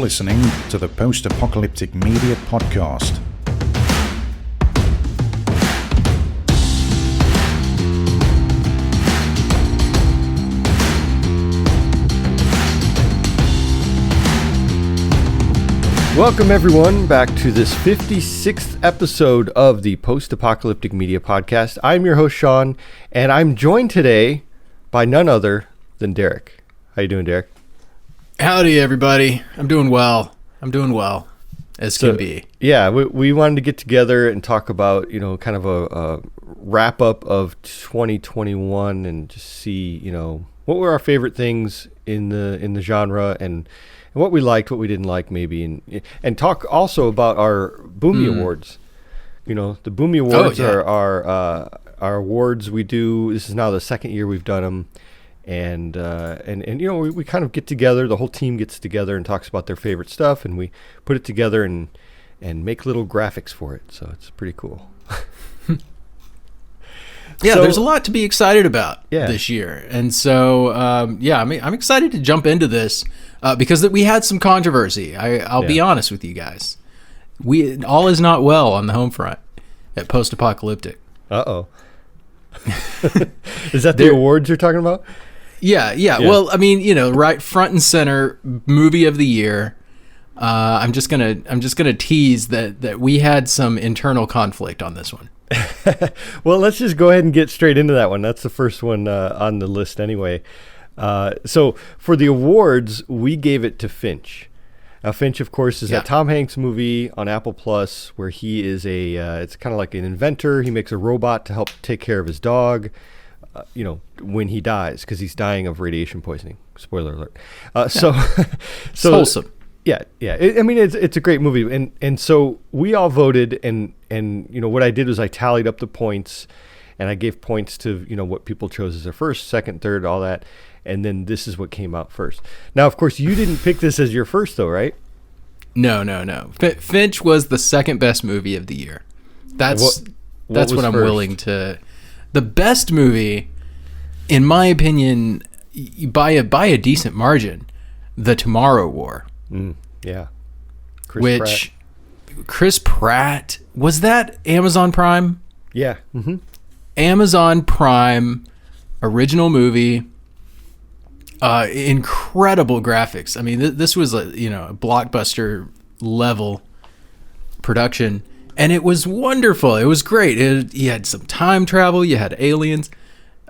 listening to the Post-Apocalyptic Media Podcast. Welcome everyone back to this 56th episode of the Post-Apocalyptic Media Podcast. I'm your host Shawn, and I'm joined today by none other than Derek. How you doing, Derek? Howdy, everybody. I'm doing well, as can be. Yeah, we wanted to get together and talk about, kind of a wrap up of 2021 and just see, what were our favorite things in the genre and what we liked, what we didn't like, maybe, and talk also about our Boomi Awards. The Boomi Awards are our awards we do. This is now the second year we've done them, and we kind of get together. The whole team gets together and talks about their favorite stuff, and we put it together and make little graphics for it. So it's pretty cool. Yeah, there's a lot to be excited about this year, and so I'm excited to jump into this because we had some controversy. I'll be honest with you guys. All is not well on the home front at Post-Apocalyptic. Uh-oh. Is that the awards you're talking about? Yeah. Well, right front and center, movie of the year. I'm just gonna tease that we had some internal conflict on this one. Well, let's just go ahead and get straight into that one. That's the first one on the list anyway. So for the awards, we gave it to Finch. Now, Finch, of course, is that Tom Hanks movie on Apple Plus where he is it's kind of like an inventor. He makes a robot to help take care of his dog, when he dies, because he's dying of radiation poisoning. Spoiler alert. So it's wholesome. Yeah. It's a great movie, and so we all voted, and what I did was I tallied up the points, and I gave points to what people chose as their first, second, third, all that, and then this is what came out first. Now, of course, you didn't pick this as your first, though, right? No. Finch was the second best movie of the year. That's what I'm willing to. The best movie, in my opinion, by a decent margin, The Tomorrow War. Yeah. Chris Pratt, was that Amazon Prime? Yeah. Mm-hmm. Amazon Prime original movie. Incredible graphics. I mean, this was a blockbuster level production, and it was wonderful. It was great. You had some time travel. You had aliens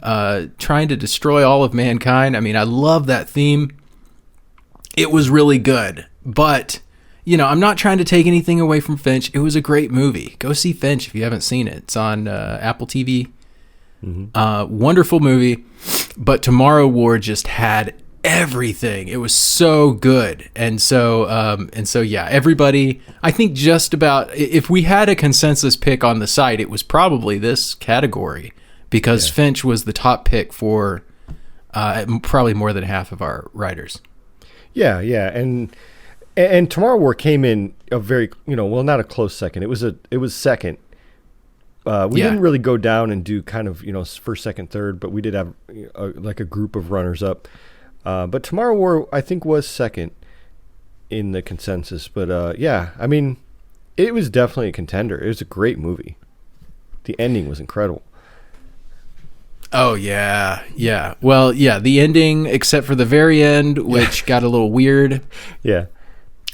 trying to destroy all of mankind. I mean, I love that theme. It was really good, but I'm not trying to take anything away from Finch. It was a great movie. Go see Finch if you haven't seen it. It's on Apple TV. Mm-hmm. Wonderful movie, but Tomorrow War just had everything. It was so good, and so everybody. I think just about if we had a consensus pick on the site, it was probably this category because Finch was the top pick for probably more than half of our writers. Yeah, and Tomorrow War came in a very, not a close second. It was second. We didn't really go down and do kind of, first, second, third, but we did have like a group of runners up. But Tomorrow War, I think, was second in the consensus. But it was definitely a contender. It was a great movie. The ending was incredible. Oh, yeah. Well, the ending, except for the very end, which got a little weird. Yeah.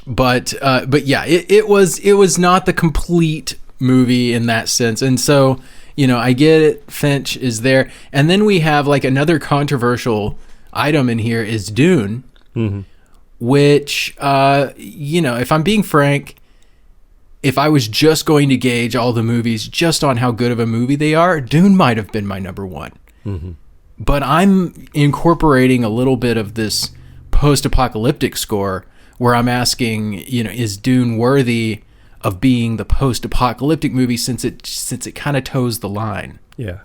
But it was not the complete movie in that sense. And so, I get it. Finch is there. And then we have like another controversial item in here is Dune, which, if I'm being frank, if I was just going to gauge all the movies just on how good of a movie they are, Dune might have been my number one. Mm-hmm. But I'm incorporating a little bit of this post-apocalyptic score where I'm asking, is Dune worthy of being the post-apocalyptic movie since it kind of toes the line? Yeah,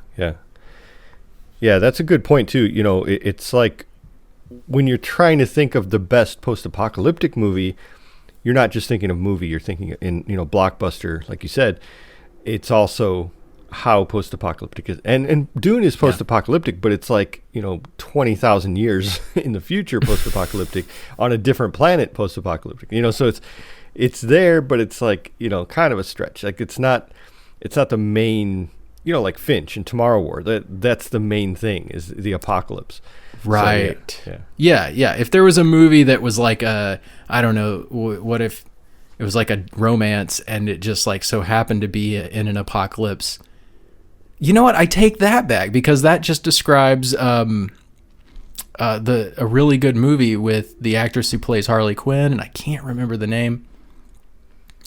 that's a good point too. It's like when you're trying to think of the best post-apocalyptic movie, you're not just thinking of movie, you're thinking in blockbuster, like you said. It's also how post-apocalyptic is. And Dune is post-apocalyptic, but it's like, 20,000 years in the future post-apocalyptic on a different planet post-apocalyptic. So it's there, but it's like, kind of a stretch. Like it's not the main, like Finch and Tomorrow War. That's the main thing, is the apocalypse. Right. So, Yeah. If there was a movie that was like I don't know, what if it was like a romance and it just like so happened to be in an apocalypse? You know what? I take that back, because that just describes a really good movie with the actress who plays Harley Quinn, and I can't remember the name.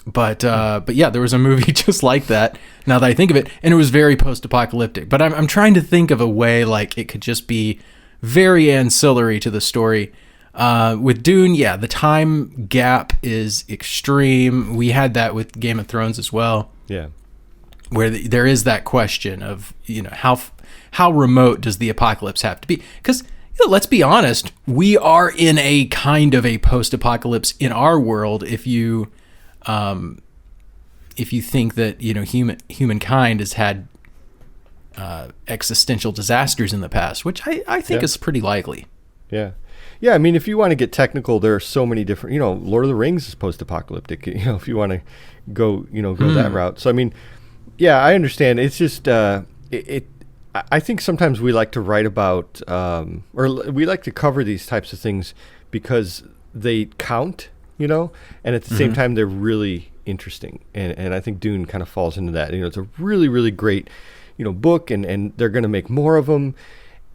But yeah, there was a movie just like that, now that I think of it, and it was very post-apocalyptic. But I'm trying to think of a way like it could just be very ancillary to the story. With Dune, the time gap is extreme. We had that with Game of Thrones as well. Yeah. Where there is that question of, how remote does the apocalypse have to be? Because, let's be honest, we are in a kind of a post-apocalypse in our world. If you think that, humankind has had existential disasters in the past, which I think is pretty likely. Yeah. Yeah, I mean, if you want to get technical, there are so many different, Lord of the Rings is post-apocalyptic, if you want to go that route. So, I mean, yeah, I understand. It's just, I think sometimes we like to write about, or we like to cover these types of things because they count, and at the same time, they're really interesting. And I think Dune kind of falls into that. It's a really, really great, book, and they're going to make more of them.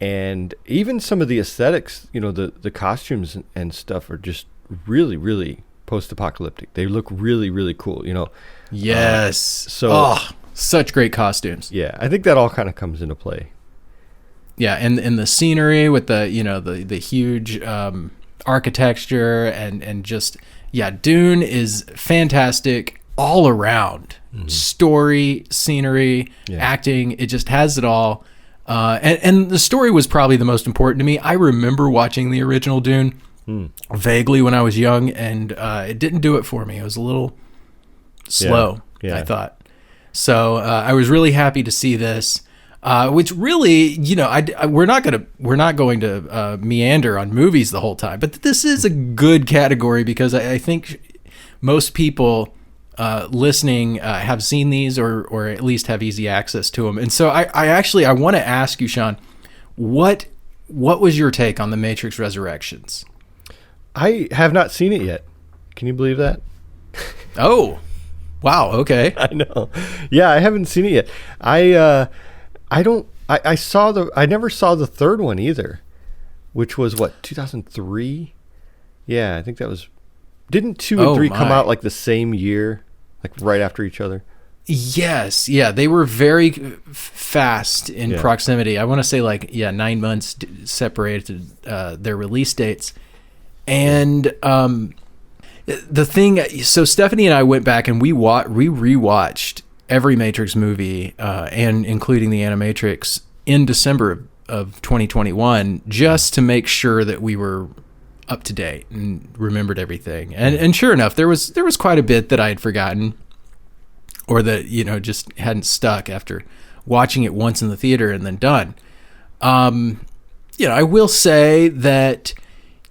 And even some of the aesthetics, the costumes and stuff are just really, really post-apocalyptic. They look really, really cool, Yes. Such great costumes. Yeah, I think that all kind of comes into play. Yeah, and the scenery with the the huge architecture and just Dune is fantastic all around. Story, scenery, acting, it just has it all. And the story was probably the most important to me. I remember watching the original Dune vaguely when I was young, and it didn't do it for me. It was a little slow, I thought. So I was really happy to see this, which really, we're not going to meander on movies the whole time, but this is a good category because I think most people listening have seen these or at least have easy access to them. And so I want to ask you, Shawn, what was your take on The Matrix Resurrections? I have not seen it yet. Can you believe that? Oh, wow. Okay. I know. Yeah, I haven't seen it yet. I never saw the third one either, which was 2003? Yeah, I think that was. Didn't 2 and 3 come out like the same year, like right after each other? Yes. Yeah, they were very fast in proximity. I want to say 9 months separated their release dates. And the thing, so Stephanie and I went back and we rewatched every Matrix movie, and including the Animatrix, in December of 2021, just to make sure that we were up to date and remembered everything. And sure enough, there was quite a bit that I had forgotten, or that just hadn't stuck after watching it once in the theater and then done. I will say that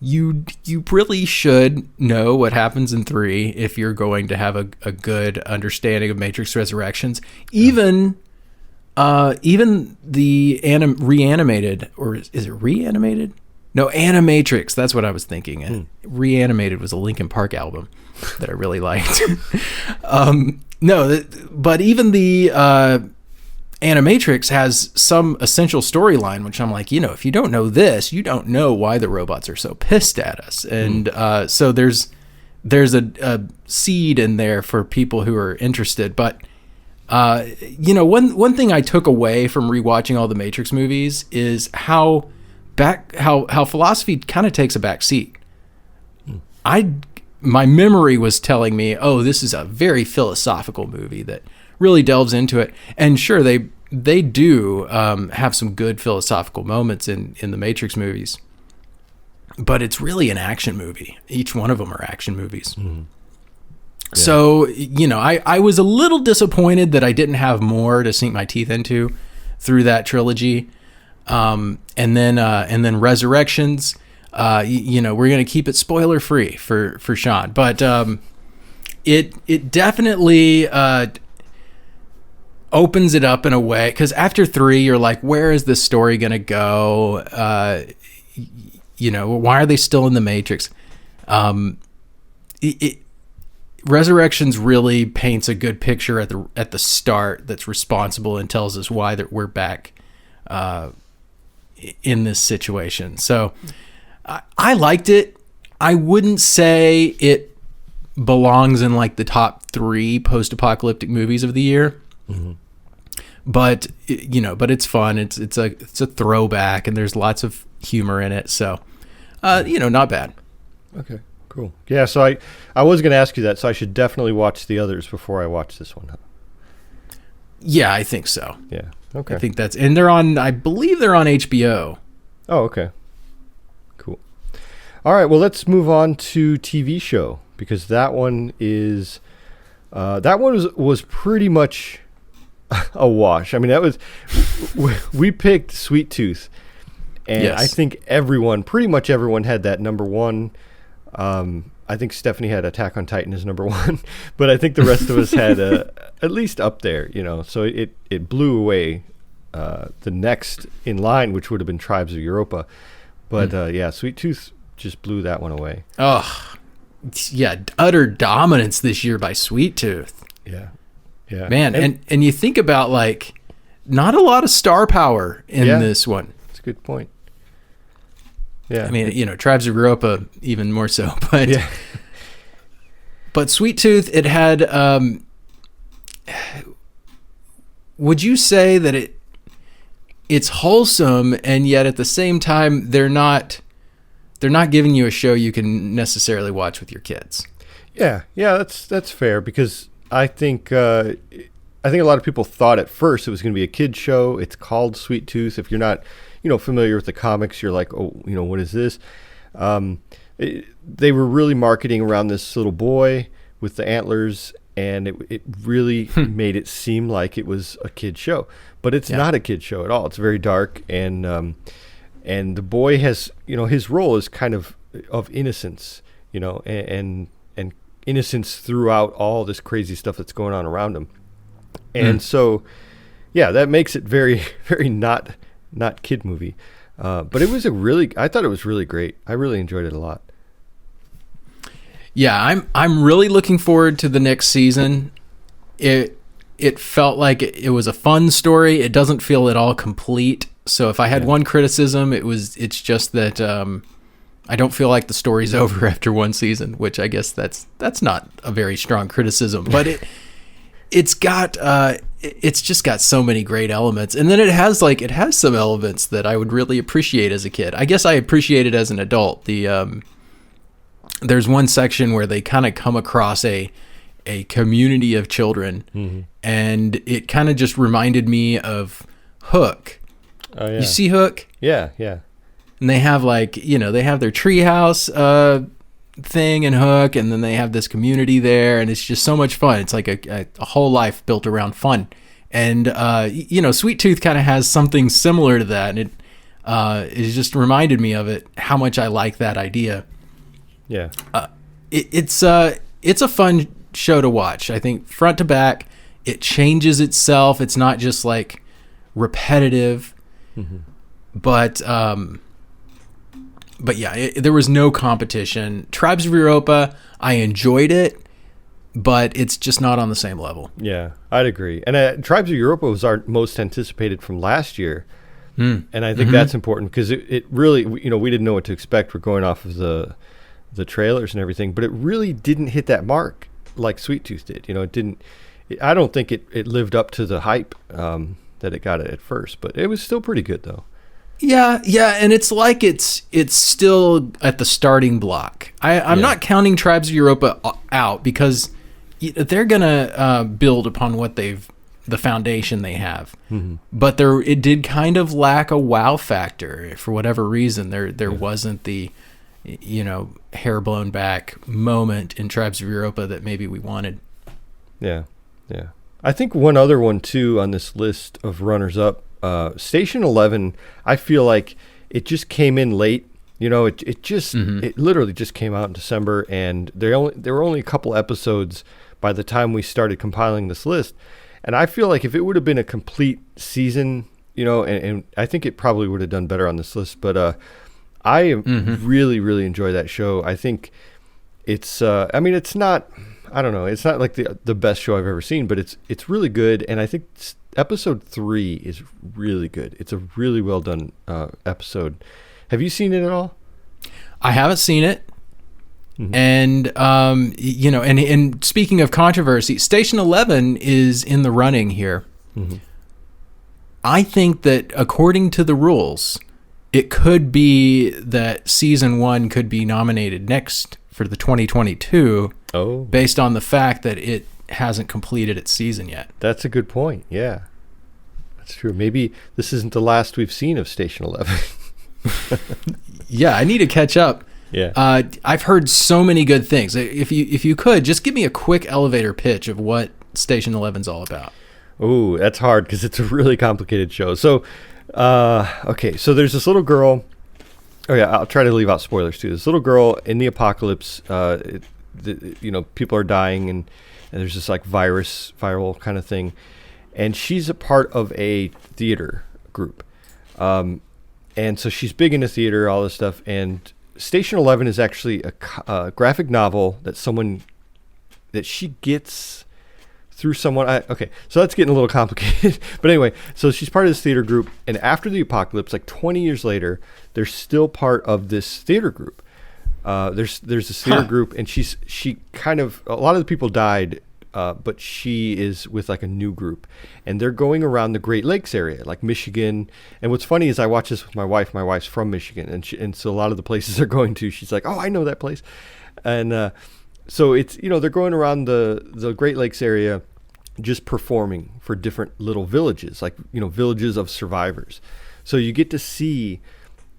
you really should know what happens in 3 if you're going to have a good understanding of Matrix Resurrections. Even the reanimated, or is it reanimated? No, Animatrix. That's what I was thinking. And Reanimated was a Linkin Park album that I really liked. But even the Animatrix has some essential storyline, which I'm like, if you don't know this, you don't know why the robots are so pissed at us. And so there's a seed in there for people who are interested. But one thing I took away from rewatching all the Matrix movies is how philosophy kind of takes a back seat. My memory was telling me, this is a very philosophical movie that really delves into it. And sure, they do have some good philosophical moments in the Matrix movies, but it's really an action movie. Each one of them are action movies. So, I was a little disappointed that I didn't have more to sink my teeth into through that trilogy. And then Resurrections, we're going to keep it spoiler free for Shawn, but it definitely opens it up in a way, because after 3 you're like, where is this story going to go? Why are they still in the Matrix? Resurrections really paints a good picture at the start that's responsible and tells us why that we're back in this situation. So I liked it. I wouldn't say it belongs in like the top 3 post-apocalyptic movies of the year. Mm-hmm. But it's fun. It's a throwback, and there's lots of humor in it. So not bad. Okay. Cool. Yeah, so I was going to ask you that, so I should definitely watch the others before I watch this one. Yeah, I think so. Yeah. Okay. I think and I believe they're on HBO. Oh, okay. Cool. All right, well, let's move on to TV show, because that one was pretty much a wash. I mean, we picked Sweet Tooth, and yes. I think pretty much everyone had that number one. I think Stephanie had Attack on Titan as number 1, but I think the rest of us had at least up there, so it blew away the next in line, which would have been Tribes of Europa. But Sweet Tooth just blew that one away. Oh, yeah, utter dominance this year by Sweet Tooth. Yeah. Man, and you think about, like, not a lot of star power in this one. That's a good point. Yeah. I mean, Tribes of Europa even more so, but yeah. But Sweet Tooth, it had would you say that it's wholesome, and yet at the same time they're not giving you a show you can necessarily watch with your kids? Yeah, that's fair, because I think a lot of people thought at first it was going to be a kid show. It's called Sweet Tooth. If you're not familiar with the comics, you're like, oh, what is this? They were really marketing around this little boy with the antlers, and it really made it seem like it was a kid show, but it's not a kid show at all. It's very dark, and the boy has, his role is kind of innocence, and innocence throughout all this crazy stuff that's going on around him. And so, that makes it very, very not kid movie. But I thought it was really great. I really enjoyed it a lot. Yeah, I'm really looking forward to the next season. It felt like it was a fun story. It doesn't feel at all complete. So if I had one criticism, it's just that I don't feel like the story's over after one season, which I guess that's not a very strong criticism, but it's just got so many great elements. And then it has some elements that I would really appreciate as a kid. I guess I appreciate it as an adult. There's one section where they kind of come across a community of children, and it kind of just reminded me of Hook. Oh, yeah. You see Hook? Yeah. And they have their treehouse thing in Hook, and then they have this community there, and it's just so much fun. It's like a whole life built around fun. And Sweet Tooth kind of has something similar to that, and it just reminded me of it, how much I like that idea. Yeah. It's a fun show to watch. I think front to back, it changes itself. It's not just like repetitive, but yeah, there was no competition. Tribes of Europa, I enjoyed it, but it's just not on the same level. Yeah, I'd agree. And Tribes of Europa was our most anticipated from last year. And I think that's important, because it really, we didn't know what to expect. We're going off of the trailers and everything, but it really didn't hit that mark like Sweet Tooth did. It didn't. I don't think it lived up to the hype that it got at first, but it was still pretty good though. Yeah, and it's like it's still at the starting block. I'm not counting Tribes of Europa out, because they're gonna build upon the foundation they have. But it did kind of lack a wow factor for whatever reason. There wasn't the hair blown back moment in Tribes of Europa that maybe we wanted. Yeah. I think one other one too on this list of runners up, Station 11. I feel like it just came in late. It literally just came out in December, and there were only a couple episodes by the time we started compiling this list. And I feel like if it would have been a complete season, and I think it probably would have done better on this list. But I really, really enjoy that show. I think it's it's not. I don't know. It's not like the best show I've ever seen, but it's really good. And I think episode 3 is really good. It's a really well done episode. Have you seen it at all? I haven't seen it. Mm-hmm. And, and speaking of controversy, Station 11 is in the running here. Mm-hmm. I think that according to the rules, it could be that season 1 could be nominated next for the 2022 based on the fact that it hasn't completed its season yet. That's a good point. Yeah, that's true. Maybe this isn't the last we've seen of Station 11. Yeah, I need to catch up. Yeah, I've heard so many good things. If you could just give me a quick elevator pitch of what Station 11's all about. Oh, that's hard because it's a really complicated show. So, okay, so there's this little girl. Oh yeah, I'll try to leave out spoilers too. This little girl in the apocalypse. People are dying, and there's this like viral kind of thing, and she's a part of a theater group. And so she's big into theater, all this stuff. And Station 11 is actually a graphic novel that she gets through someone. Okay, so that's getting a little complicated. But anyway, so she's part of this theater group. And after the apocalypse, like 20 years later, they're still part of this theater group. There's this theater group, and she kind of, a lot of the people died, but she is with like a new group, and they're going around the Great Lakes area, like Michigan. And what's funny is I watch this with my wife. My wife's from Michigan, and so a lot of the places they're going to, she's like, oh, I know that place. And so it's, they're going around the Great Lakes area, just performing for different little villages, like, villages of survivors. So you get to see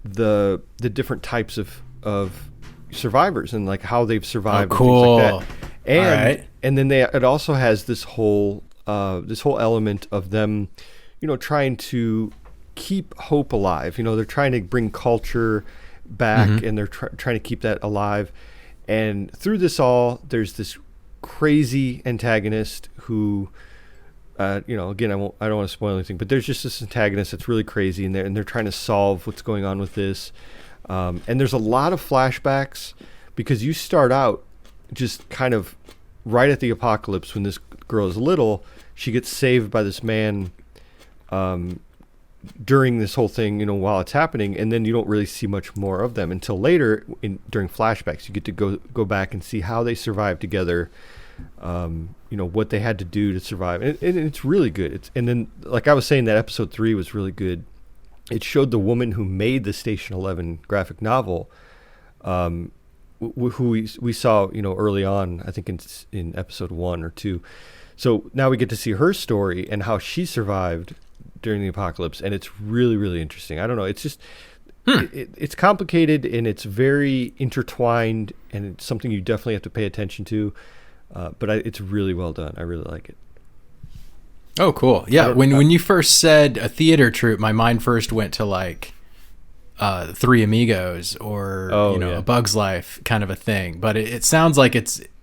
the different types of survivors and like how they've survived. Oh, cool. And things like that. And then it also has this whole element of them, trying to keep hope alive. They're trying to bring culture back, and they're trying to keep that alive. And through this all, there's this crazy antagonist who, again, I don't want to spoil anything, but there's just this antagonist that's really crazy, and they're trying to solve what's going on with this. And there's a lot of flashbacks because you start out just kind of right at the apocalypse when this girl is little. She gets saved by this man during this whole thing, while it's happening, and then you don't really see much more of them until later during flashbacks. You get to go back and see how they survived together, what they had to do to survive. And it's really good. And then, like I was saying, that episode 3 was really good. It showed the woman who made the Station 11 graphic novel, who we saw, early on, I think in episode 1 or 2. So now we get to see her story and how she survived during the apocalypse, and it's really, really interesting. I don't know. It's just it's complicated, and it's very intertwined, and it's something you definitely have to pay attention to. But it's really well done. I really like it. Oh, cool. Yeah, when you first said a theater troupe, my mind first went to like Three Amigos or A Bug's Life kind of a thing. But it sounds like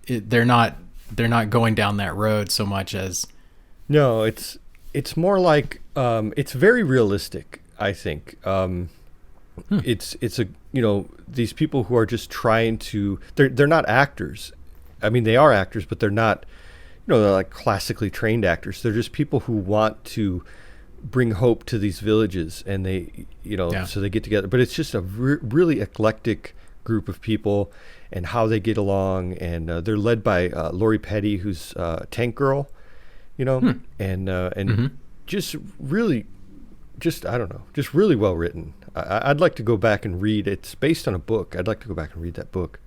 they're not going down that road so much as. No, it's more like it's very realistic, I think. It's these people who are just trying to. They're not actors. I mean, they are actors, but they're not. They're like classically trained actors. They're just people who want to bring hope to these villages, and they, so they get together. But it's just a really eclectic group of people, and how they get along. And they're led by Lori Petty, who's Tank Girl, and just really, I don't know, just really well written. I'd like to go back and read. It's based on a book. I'd like to go back and read that book.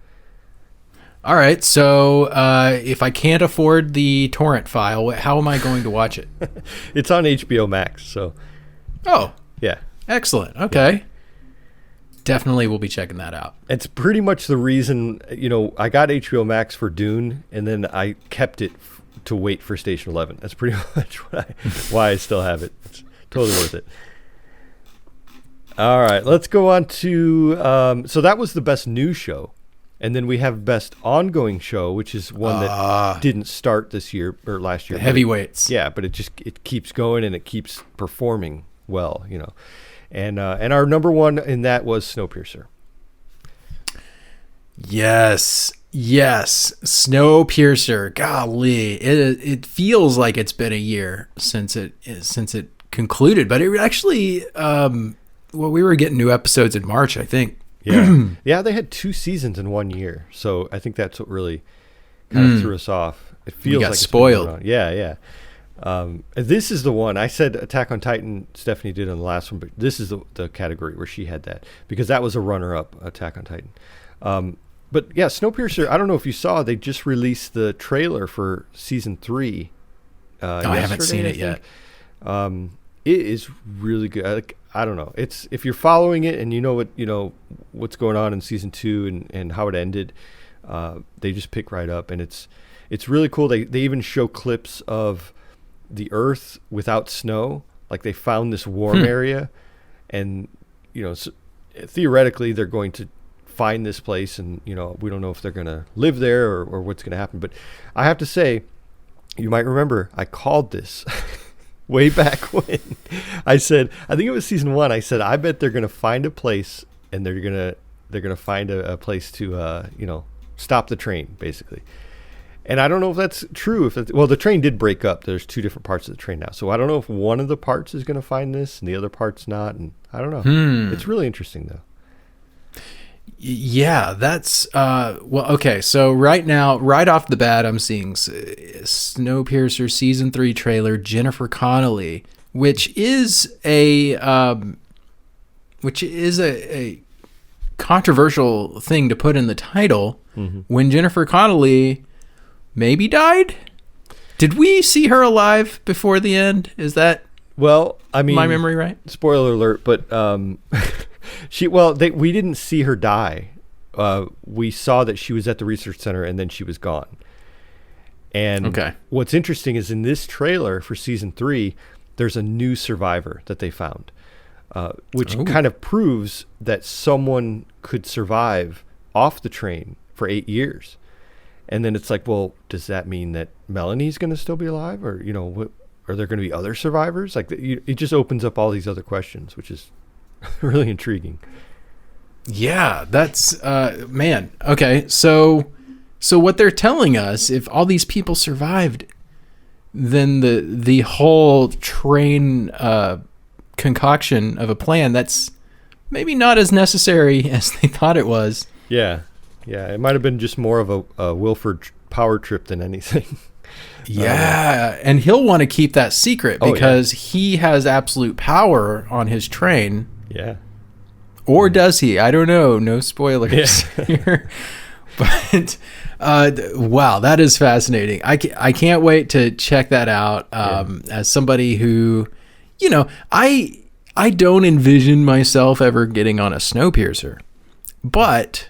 All right, so if I can't afford the torrent file, how am I going to watch it? It's on HBO Max, so. Oh. Yeah. Excellent. Okay. definitely will be checking that out. It's pretty much the reason, I got HBO Max for Dune, and then I kept it to wait for Station 11. That's pretty much why I still have it. It's totally worth it. All right, let's go on to, so that was the best new show. And then we have best ongoing show, which is one that didn't start this year or last year. The heavyweights. Yeah, but it keeps going and it keeps performing well, And our number one in that was Snowpiercer. Yes, Snowpiercer. Golly, it feels like it's been a year since it concluded, but it actually, we were getting new episodes in March, I think. Yeah, they had 2 seasons in 1 year, so I think that's what really kind of threw us off. It feels like it's spoiled. Yeah. This is the one I said Attack on Titan. Stephanie did on the last one, but this is the category where she had that because that was a runner-up, Attack on Titan. But yeah, Snowpiercer. I don't know if you saw. They just released the trailer for season 3. I haven't seen it yet. It is really good. I don't know. It's if you're following it and what's going on in season 2 and how it ended. They just pick right up, and it's really cool. They even show clips of the Earth without snow. Like they found this warm area, and theoretically they're going to find this place, and we don't know if they're going to live there or what's going to happen. But I have to say, you might remember I called this way back when I said, I think it was season 1. I said, I bet they're going to find a place, and they're going to find a place to stop the train, basically. And I don't know if that's true. The train did break up. There's 2 different parts of the train now. So I don't know if one of the parts is going to find this and the other part's not. And I don't know. It's really interesting, though. Yeah, that's okay. So right now, right off the bat, I'm seeing Snowpiercer season 3 trailer. Jennifer Connelly, which is a controversial thing to put in the title. When Jennifer Connelly maybe died. Did we see her alive before the end? Is that my memory right? Spoiler alert, but we didn't see her die. We saw that she was at the research center and then she was gone. And what's interesting is in this trailer for season 3, there's a new survivor that they found, which kind of proves that someone could survive off the train for 8 years. And then it's like, well, does that mean that Melanie's going to still be alive? Or, are there going to be other survivors? Like, it just opens up all these other questions, which is really intriguing. Yeah, that's, man. Okay, so what they're telling us, if all these people survived, then the whole train concoction of a plan, that's maybe not as necessary as they thought it was. Yeah, it might have been just more of a Wilford power trip than anything. Yeah, and he'll want to keep that secret because he has absolute power on his train. Yeah. Or does he? I don't know. No spoilers here. But wow, that is fascinating. I can't wait to check that out. As somebody who, I don't envision myself ever getting on a Snowpiercer, but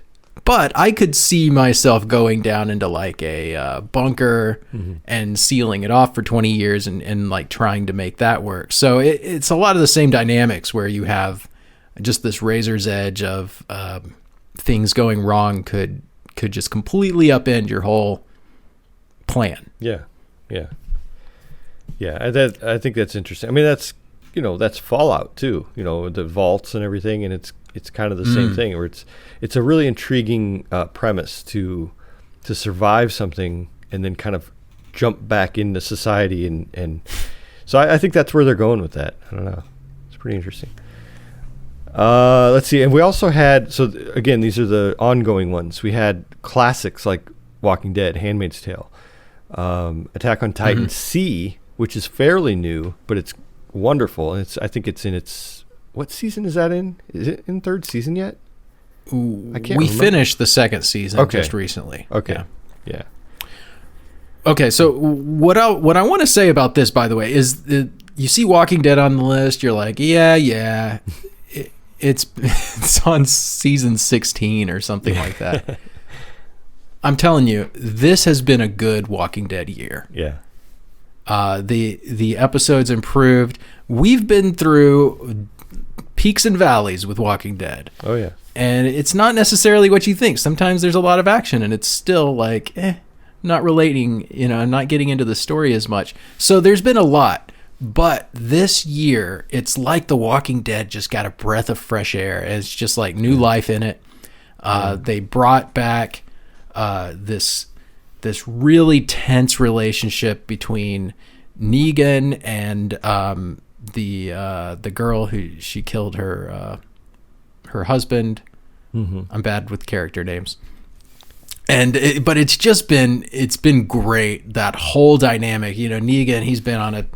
I could see myself going down into like a bunker and sealing it off for 20 years and like trying to make that work. So it's a lot of the same dynamics where you have just this razor's edge of things going wrong could just completely upend your whole plan. Yeah. I think that's interesting. I mean, that's Fallout too. The vaults and everything, and it's kind of the same thing. Where it's a really intriguing premise to survive something and then kind of jump back into society, and so I think that's where they're going with that. I don't know. It's pretty interesting. Let's see. And we also had, so again, these are the ongoing ones. We had classics like Walking Dead, Handmaid's Tale, Attack on Titan C, which is fairly new, but it's wonderful. And I think it's in its, what season is that in? Is it in 3rd season yet? I can't remember. Finished the 2nd season just recently. Okay. Yeah. Okay. So what I want to say about this, by the way, is you see Walking Dead on the list. You're like, yeah. It's on season 16 or something like that. I'm telling you, this has been a good Walking Dead year. Yeah. The episodes improved. We've been through peaks and valleys with Walking Dead. Oh yeah. And it's not necessarily what you think. Sometimes there's a lot of action and it's still like, not relating, not getting into the story as much. So there's been a lot. But this year, it's like The Walking Dead just got a breath of fresh air. It's just like new life in it. They brought back this really tense relationship between Negan and the girl who she killed her husband. Mm-hmm. I'm bad with character names. But it's been great, that whole dynamic. Negan, he's been on a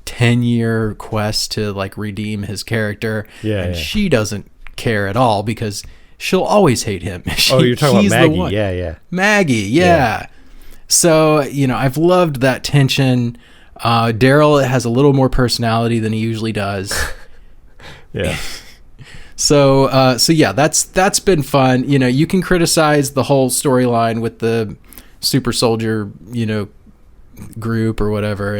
10-year quest to like redeem his character, and she doesn't care at all because she'll always hate him. You're talking about Maggie. Yeah. Maggie, yeah. So, I've loved that tension. Daryl has a little more personality than he usually does. Yeah. So yeah, that's been fun. You can criticize the whole storyline with the super soldier, group or whatever,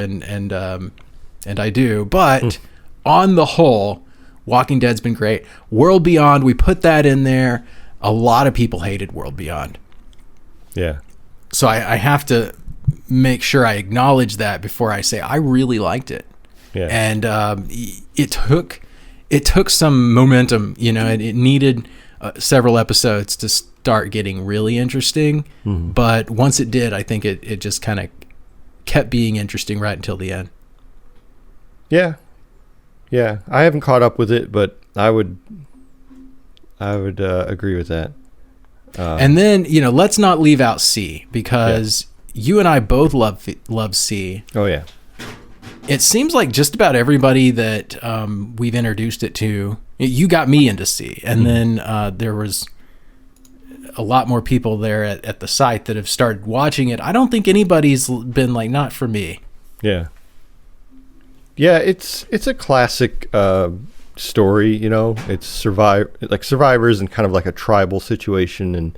and I do, but on the whole, Walking Dead's been great. World Beyond, we put that in there. A lot of people hated World Beyond. Yeah. So I have to make sure I acknowledge that before I say I really liked it. Yeah. And it took some momentum, it needed several episodes to start getting really interesting. Mm-hmm. But once it did, I think it just kind of kept being interesting right until the end. Yeah. I haven't caught up with it, but I would agree with that. And then, let's not leave out C, because you and I both love C. Oh yeah. It seems like just about everybody that we've introduced it to, you got me into C, and then there was a lot more people there at the site that have started watching it. I don't think anybody's been like, not for me. Yeah. Yeah, it's a classic story, It's survivors and kind of like a tribal situation,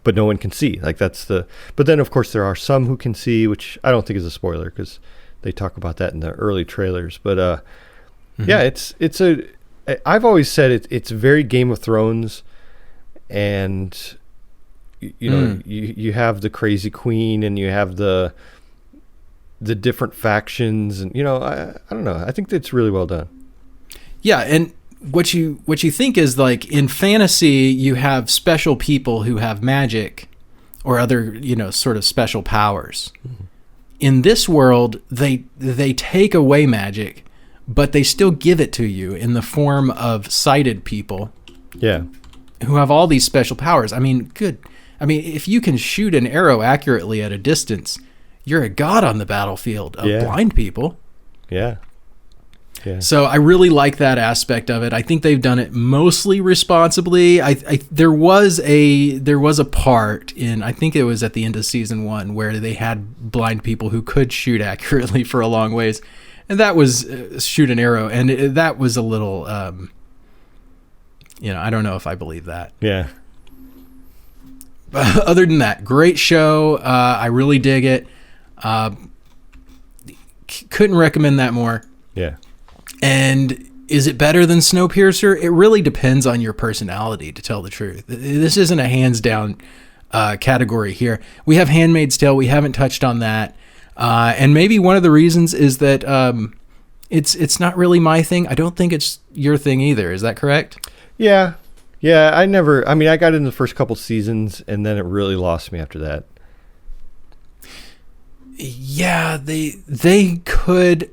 but no one can see. Like but then of course there are some who can see, which I don't think is a spoiler because they talk about that in the early trailers. But yeah, I've always said it's very Game of Thrones, and you have the crazy queen and you have the different factions, and I don't know. I think that's really well done. Yeah, and what you think is, like, in fantasy you have special people who have magic or other sort of special powers. Mm-hmm. In this world, they take away magic, but they still give it to you in the form of sighted people. Yeah, who have all these special powers. I mean, if you can shoot an arrow accurately at a distance, you're a god on the battlefield of blind people. Yeah. Yeah. So I really like that aspect of it. I think they've done it mostly responsibly. There was a part in, I think it was at the end of season 1, where they had blind people who could shoot accurately for a long ways, and that was shoot an arrow, and that was a little, I don't know if I believe that. Yeah. But other than that, great show. I really dig it. Couldn't recommend that more. Yeah. And is it better than Snowpiercer? It really depends on your personality, to tell the truth. This isn't a hands down category here. We have Handmaid's Tale. We haven't touched on that. And maybe one of the reasons is that it's not really my thing. I don't think it's your thing either. Is that correct? Yeah. Yeah. I got in the first couple seasons, and then it really lost me after that. Yeah, they could.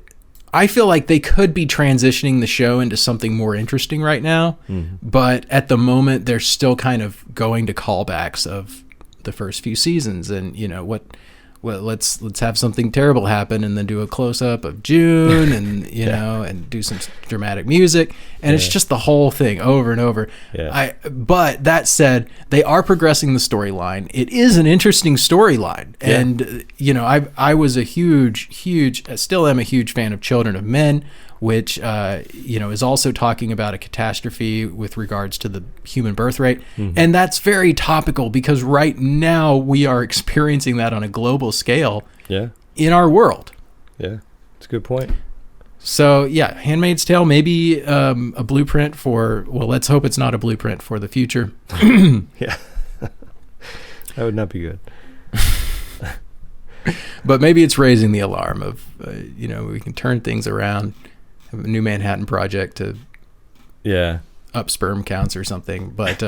I feel like they could be transitioning the show into something more interesting right now, but at the moment they're still kind of going to callbacks of the first few seasons, and let's have something terrible happen and then do a close up of June and and do some dramatic music, and it's just the whole thing over and over. Yeah. But that said, they are progressing the storyline. It is an interesting storyline, and I was a huge, still am a huge fan of Children of Men. which is also talking about a catastrophe with regards to the human birth rate. And that's very topical because right now we are experiencing that on a global scale in our world. Yeah, that's a good point. So yeah, Handmaid's Tale, maybe a blueprint for, well, let's hope it's not a blueprint for the future. Yeah, that would not be good. But maybe it's raising the alarm of, we can turn things around, have a new Manhattan Project to up sperm counts or something. But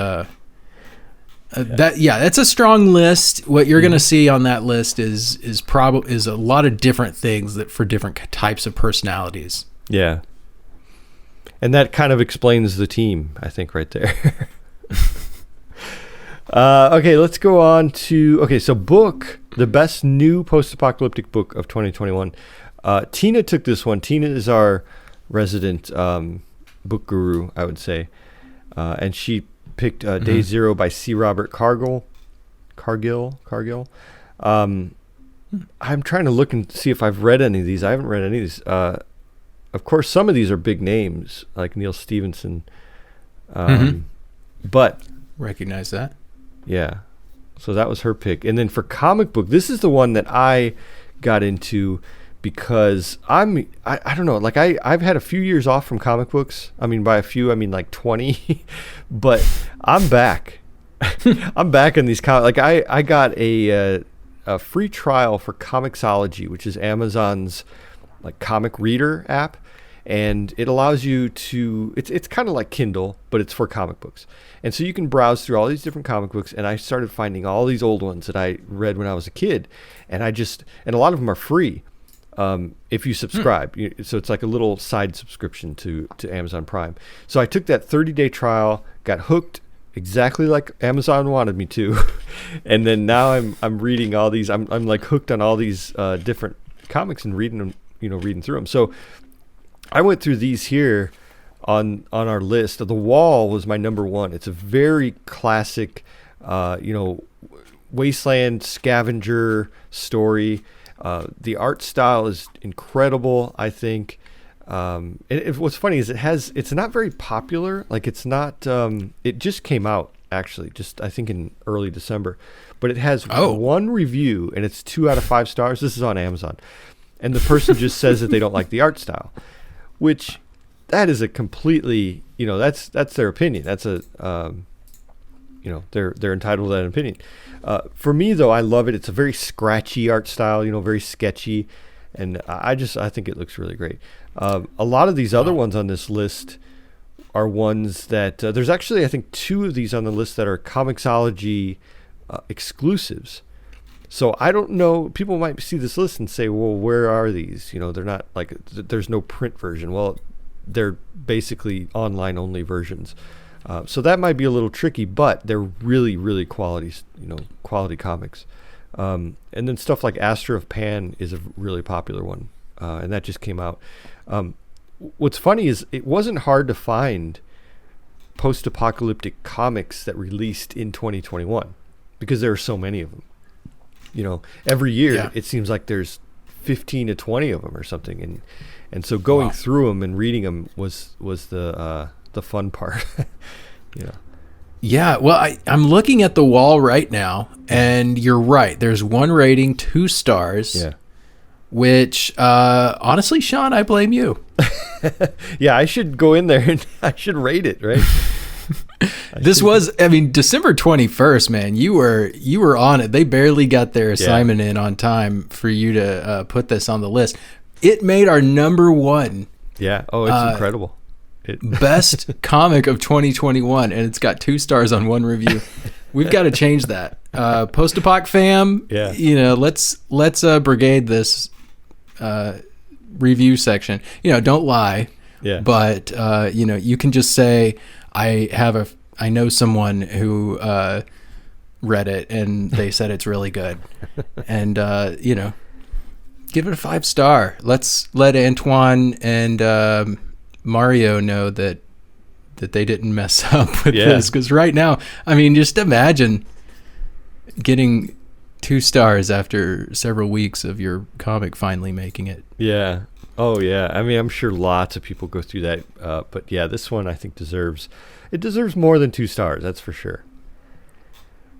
that's a strong list. What you're going to see on that list is a lot of different things that for different types of personalities. Yeah. And that kind of explains the team, I think, right there. Okay, let's go on to, so book, the best new post-apocalyptic book of 2021. Tina took this one. Tina is our resident book guru, I would say. And she picked Day Zero by C. Robert Cargill. I'm trying to look and see if I've read any of these. I haven't read any of these. Of course, some of these are big names, like Neil Stephenson. But recognize that. Yeah. So that was her pick. And then for comic book, this is the one that I got into because I don't know, like I've had a few years off from comic books. I mean, by a few, I mean like 20, but I'm back. I'm back in these comics. Like I got a free trial for Comixology, which is Amazon's like comic reader app. And it allows you to, it's kind of like Kindle, but it's for comic books. And so you can browse through all these different comic books. And I started finding all these old ones that I read when I was a kid. And and a lot of them are free if you subscribe. So it's like a little side subscription to Amazon Prime. So I took that 30-day trial, got hooked exactly like Amazon wanted me to. And then now I'm reading all these, I'm like hooked on all these different comics and reading them, reading through them. So I went through these here on our list. The Wall was my number one. It's a very classic, wasteland scavenger story. The art style is incredible, I think. What's funny is it's not very popular. Like it's not, it just came out actually, just I think in early December, but it has one review and it's 2 out of 5 stars. This is on Amazon. And the person just says that they don't like the art style. Which that is a completely, that's their opinion. That's a, they're entitled to that opinion. For me though, I love it. It's a very scratchy art style, very sketchy. And I think it looks really great. A lot of these other ones on this list are ones that, there's actually, I think 2 of these on the list that are Comixology exclusives. So I don't know, people might see this list and say, well, where are these? They're not like, there's no print version. Well, they're basically online only versions. So that might be a little tricky, but they're really, really quality comics. And then stuff like Astra of Pan is a really popular one. And that just came out. What's funny is it wasn't hard to find post-apocalyptic comics that released in 2021 because there are so many of them. Every year it seems like there's 15 to 20 of them or something, and so going through them and reading them was the fun part. Yeah, well, I'm looking at The Wall right now, and you're right. There's one rating, 2 stars. Yeah. Which honestly, Shawn, I blame you. Yeah, I should go in there and I should rate it, right? December 21st, man, you were on it. They barely got their assignment in on time for you to put this on the list. It made our number one. Yeah. Oh, it's incredible. Best comic of 2021, and it's got 2 stars on one review. We've got to change that. Post-Apoc fam, let's brigade this review section. Don't lie. Yeah. But you can just say, I know someone who read it and they said it's really good, and give it a 5-star. Let's let Antoine and Mario know that they didn't mess up with this, because right now, just imagine getting 2 stars after several weeks of your comic finally making it. Yeah. Oh yeah, I mean, I'm sure lots of people go through that, but yeah, this one I think deserves more than 2 stars. That's for sure.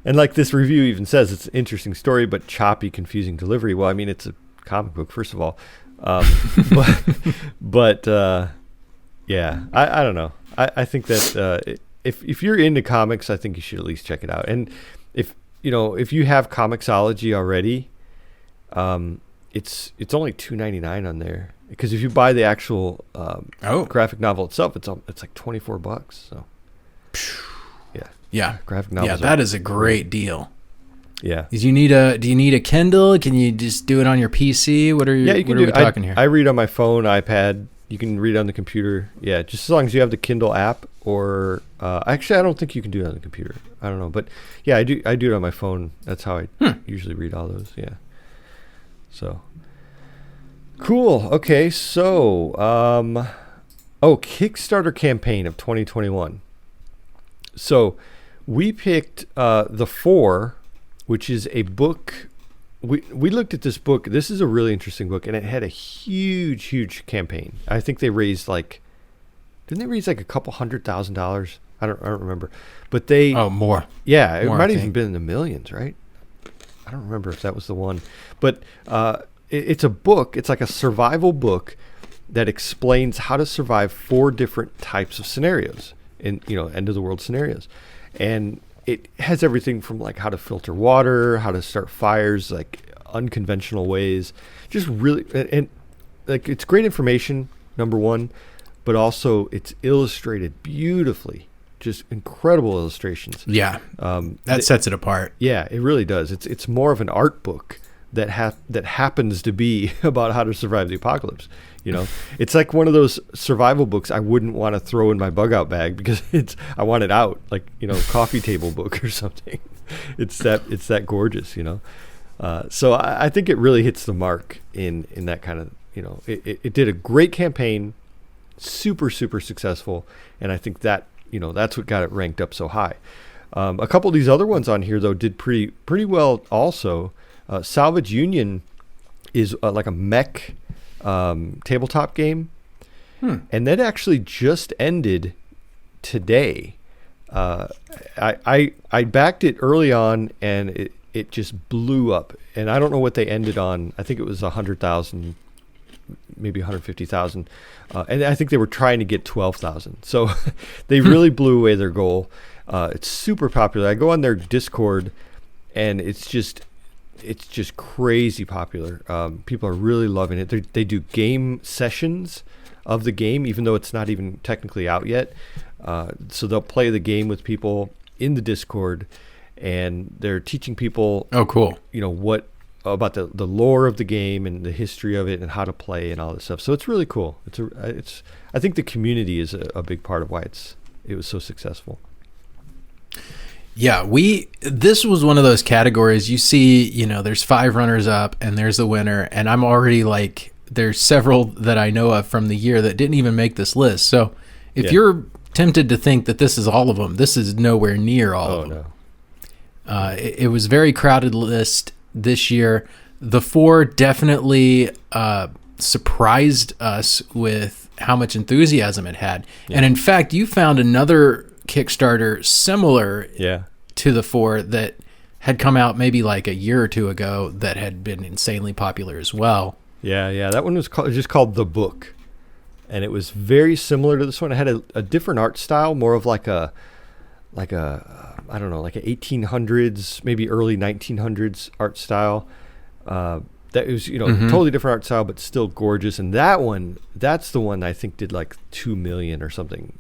And like this review even says, it's an interesting story, but choppy, confusing delivery. Well, I mean, it's a comic book, first of all, but yeah, I don't know. I think that if you're into comics, I think you should at least check it out. And if you have Comixology already, it's only $2.99 on there. Because if you buy the actual graphic novel itself, it's like $24. So, yeah, graphic novels. Yeah, that is a great deal. Yeah. Do you need a Kindle? Can you just do it on your PC? What are you? Yeah, you can what are we talking here? here? I read on my phone, iPad. You can read on the computer. Yeah, just as long as you have the Kindle app. Or actually, I don't think you can do it on the computer. I don't know, but yeah, I do it on my phone. That's how I usually read all those. Yeah. So. Cool. Okay. So, Kickstarter campaign of 2021. So, we picked The Four, which is a book. We looked at this book. This is a really interesting book, and it had a huge campaign. I think they raised didn't they raise like a couple $100,000? I don't remember, but they more. Yeah, it more, might have even been in the millions, right? I don't remember if that was the one, but it's a book. It's like a survival book that explains how to survive 4 different types of scenarios in end of the world scenarios, and it has everything from like how to filter water, how to start fires, like unconventional ways. Just really, and like it's great information, number one, but also it's illustrated beautifully. Just incredible illustrations. Yeah, that sets it apart. Yeah, it really does. It's more of an art book that happens to be about how to survive the apocalypse. It's like one of those survival books I wouldn't want to throw in my bug out bag because I want it out, like coffee table book or something. It's that gorgeous, So I think it really hits the mark in that kind of it did a great campaign, super successful, and I think that that's what got it ranked up so high. A couple of these other ones on here though did pretty well also. Salvage Union is like a mech tabletop game, and that actually just ended today. I backed it early on, and it just blew up. And I don't know what they ended on. I think it was 100,000, maybe 150,000, and I think they were trying to get 12,000. So they really blew away their goal. It's super popular. I go on their Discord, and it's just crazy popular. People are really loving it. They do game sessions of the game, even though it's not even technically out yet. So they'll play the game with people in the Discord, and they're teaching people. Oh, cool. What about the lore of the game and the history of it and how to play and all this stuff. So it's really cool. I think the community is a big part of why it was so successful. Yeah, this was one of those categories you see, there's 5 runners up and there's the winner, and I'm already like, there's several that I know of from the year that didn't even make this list. So if you're tempted to think that this is all of them, this is nowhere near all of them. No. It was a very crowded list this year. The Four definitely surprised us with how much enthusiasm it had. Yeah. And in fact, you found another Kickstarter similar to The Four that had come out maybe like a year or two ago that had been insanely popular as well. Yeah. That one was just called The Book. And it was very similar to this one. It had a different art style, more of like a I don't know, like a 1800s, maybe early 1900s art style. That was, totally different art style, but still gorgeous. And that's the one I think did like 2 million or something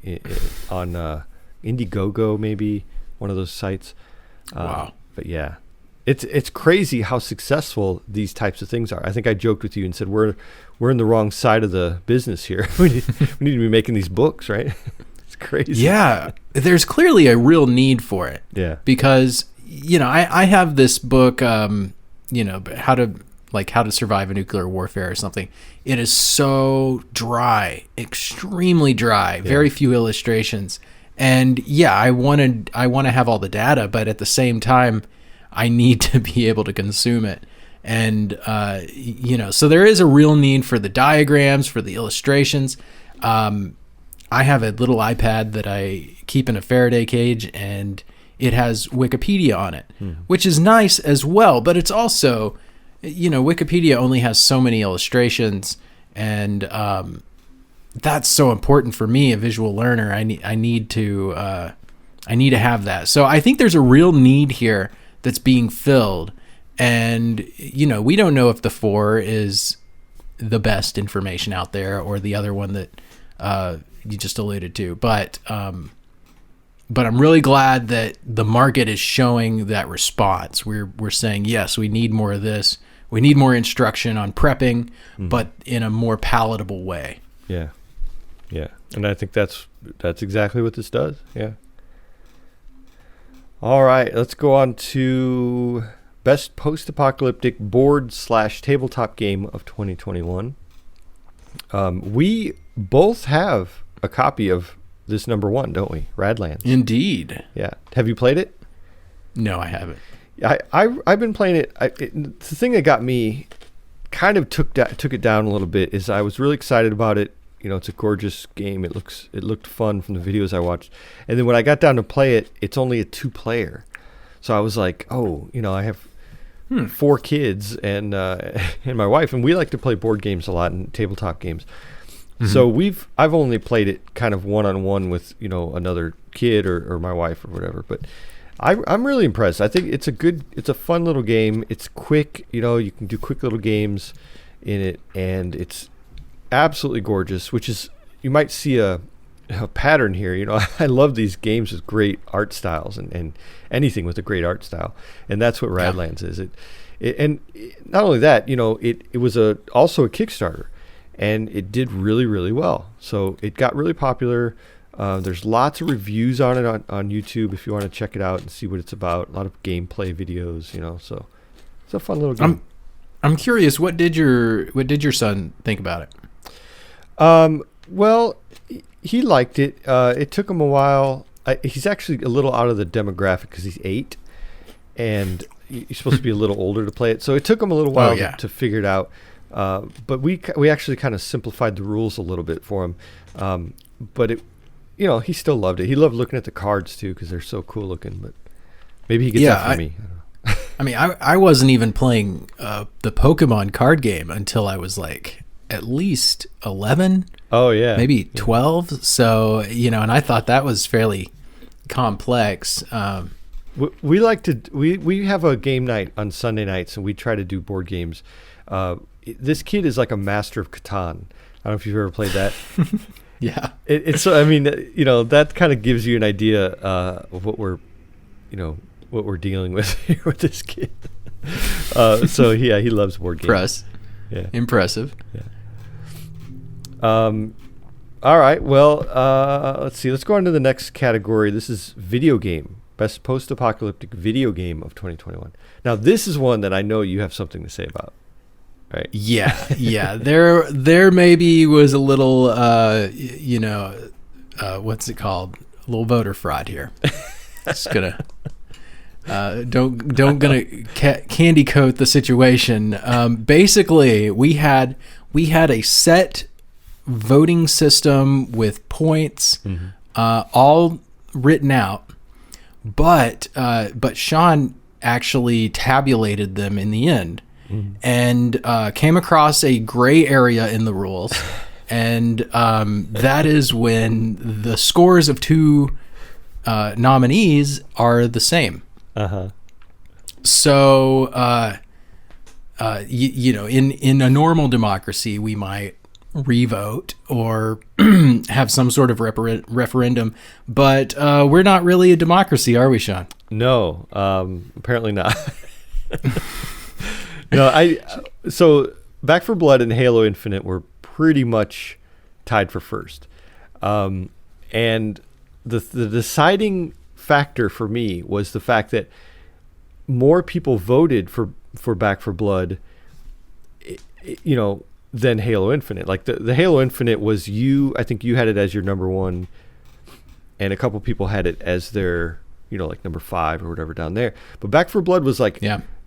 on Indiegogo, maybe one of those sites. Wow. But yeah, it's crazy how successful these types of things are. I think I joked with you and said, we're in the wrong side of the business here. we need to be making these books, right? It's crazy. Yeah. There's clearly a real need for it. Yeah. Because, I have this book, how to survive a nuclear warfare or something. It is so dry, extremely dry, very few illustrations. And I want to have all the data, but at the same time, I need to be able to consume it. And, so there is a real need for the diagrams, for the illustrations. I have a little iPad that I keep in a Faraday cage, and it has Wikipedia on it, which is nice as well. But it's also, Wikipedia only has so many illustrations, and that's so important for me, a visual learner. I need to have that. So I think there's a real need here that's being filled. And, we don't know if the 4 is the best information out there or the other one that you just alluded to. But I'm really glad that the market is showing that response. We're saying, yes, we need more of this. We need more instruction on prepping, but in a more palatable way. Yeah. Yeah. And I think that's exactly what this does. Yeah. All right. Let's go on to Best Post-Apocalyptic Board/Tabletop Game of 2021. We both have a copy of this number 1, don't we? Radlands. Indeed. Yeah. Have you played it? No, I haven't. I've been playing it. The thing that got me kind of took it down a little bit is I was really excited about it. It's a gorgeous game. It looked fun from the videos I watched. And then when I got down to play it, it's only a 2-player. So I was like, oh, I have 4 kids and my wife, and we like to play board games a lot and tabletop games. So I've only played it kind of one-on-one with another kid or my wife or whatever. But I'm really impressed. I think it's a fun little game. It's quick. You can do quick little games in it, and it's absolutely gorgeous. Which is, you might see a pattern here. I love these games with great art styles and anything with a great art style, and that's what Radlands is. And not only that, it was also a Kickstarter, and it did really, really well. So it got really popular. There's lots of reviews on it on YouTube if you want to check it out and see what it's about. A lot of gameplay videos, so it's a fun little game. I'm curious, what did your son think about it? Well, he liked it. It took him a while. He's actually a little out of the demographic because he's 8, and he's supposed to be a little older to play it. So it took him a little while to figure it out. But we actually kind of simplified the rules a little bit for him. But it, he still loved it. He loved looking at the cards too because they're so cool looking. But maybe he gets that from me. I mean, I wasn't even playing the Pokemon card game until I was like at least 11. Oh yeah, maybe 12. So and I thought that was fairly complex. We like to we have a game night on Sunday nights, and we try to do board games. This kid is like a master of Catan. I don't know if you've ever played that. Yeah, it's that kind of gives you an idea of what we're dealing with here with this kid. So yeah, he loves board games. Impressive. Yeah. All right. Well, let's see. Let's go on to the next category. This is video game. Best post-apocalyptic video game of 2021. Now, this is one that I know you have something to say about. Right. Yeah. There maybe was a little, what's it called? A little voter fraud here. Just gonna gonna candy coat the situation. Basically, we had a set voting system with points, all written out, but Shawn actually tabulated them in the end. And came across a gray area in the rules, and that is when the scores of 2 nominees are the same. So, in a normal democracy, we might revote or have some sort of referendum, but we're not really a democracy, are we, Shawn? No, apparently not. No, so Back 4 Blood and Halo Infinite were pretty much tied for first. And the deciding factor for me was the fact that more people voted for Back 4 Blood, than Halo Infinite. Like the Halo Infinite was I think you had it as your number 1, and a couple people had it as their, like number 5 or whatever down there. But Back 4 Blood was like,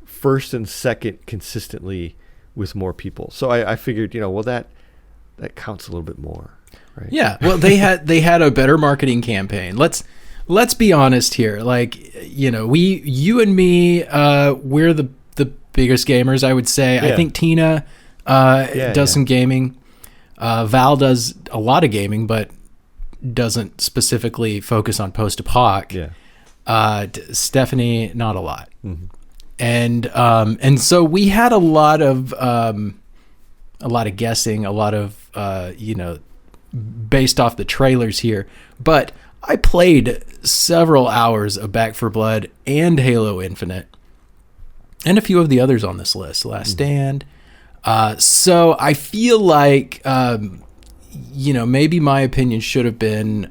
first and second consistently with more people. So I figured, well, that counts a little bit more, right? Yeah. Well, they had a better marketing campaign. Let's be honest here. Like, you and me, we're the biggest gamers, I would say. Yeah. I think Tina does some gaming. Val does a lot of gaming, but doesn't specifically focus on post-apoc. Yeah. Stephanie, not a lot. Mm-hmm. And so we had a lot of guessing, a lot of based off the trailers here. But I played several hours of Back 4 Blood and Halo Infinite, and a few of the others on this list, Last Stand. So I feel like maybe my opinion should have given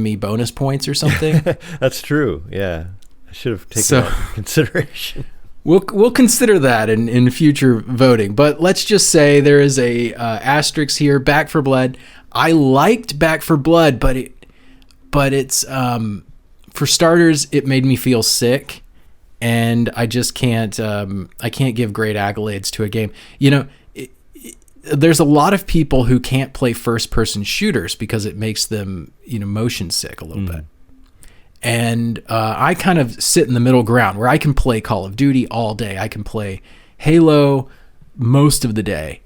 me bonus points or something. That's true. Yeah. I should have taken that into consideration. We'll consider that in future voting. But let's just say there is a asterisk here. Back 4 Blood. I liked Back 4 Blood, but it's for starters, it made me feel sick, and I just can't. I can't give great accolades to a game. There's a lot of people who can't play first-person shooters because it makes them, motion sick a little bit. And I kind of sit in the middle ground where I can play Call of Duty all day. I can play Halo most of the day.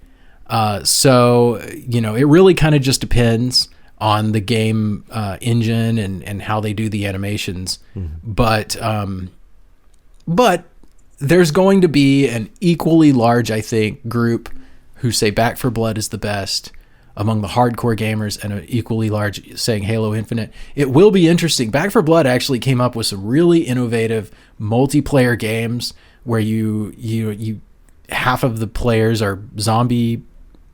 So it really kind of just depends on the game engine and how they do the animations. But there's going to be an equally large, I think, group who say Back 4 Blood is the best among the hardcore gamers, and an equally large saying Halo Infinite. It will be interesting. Back 4 Blood actually came up with some really innovative multiplayer games where you half of the players are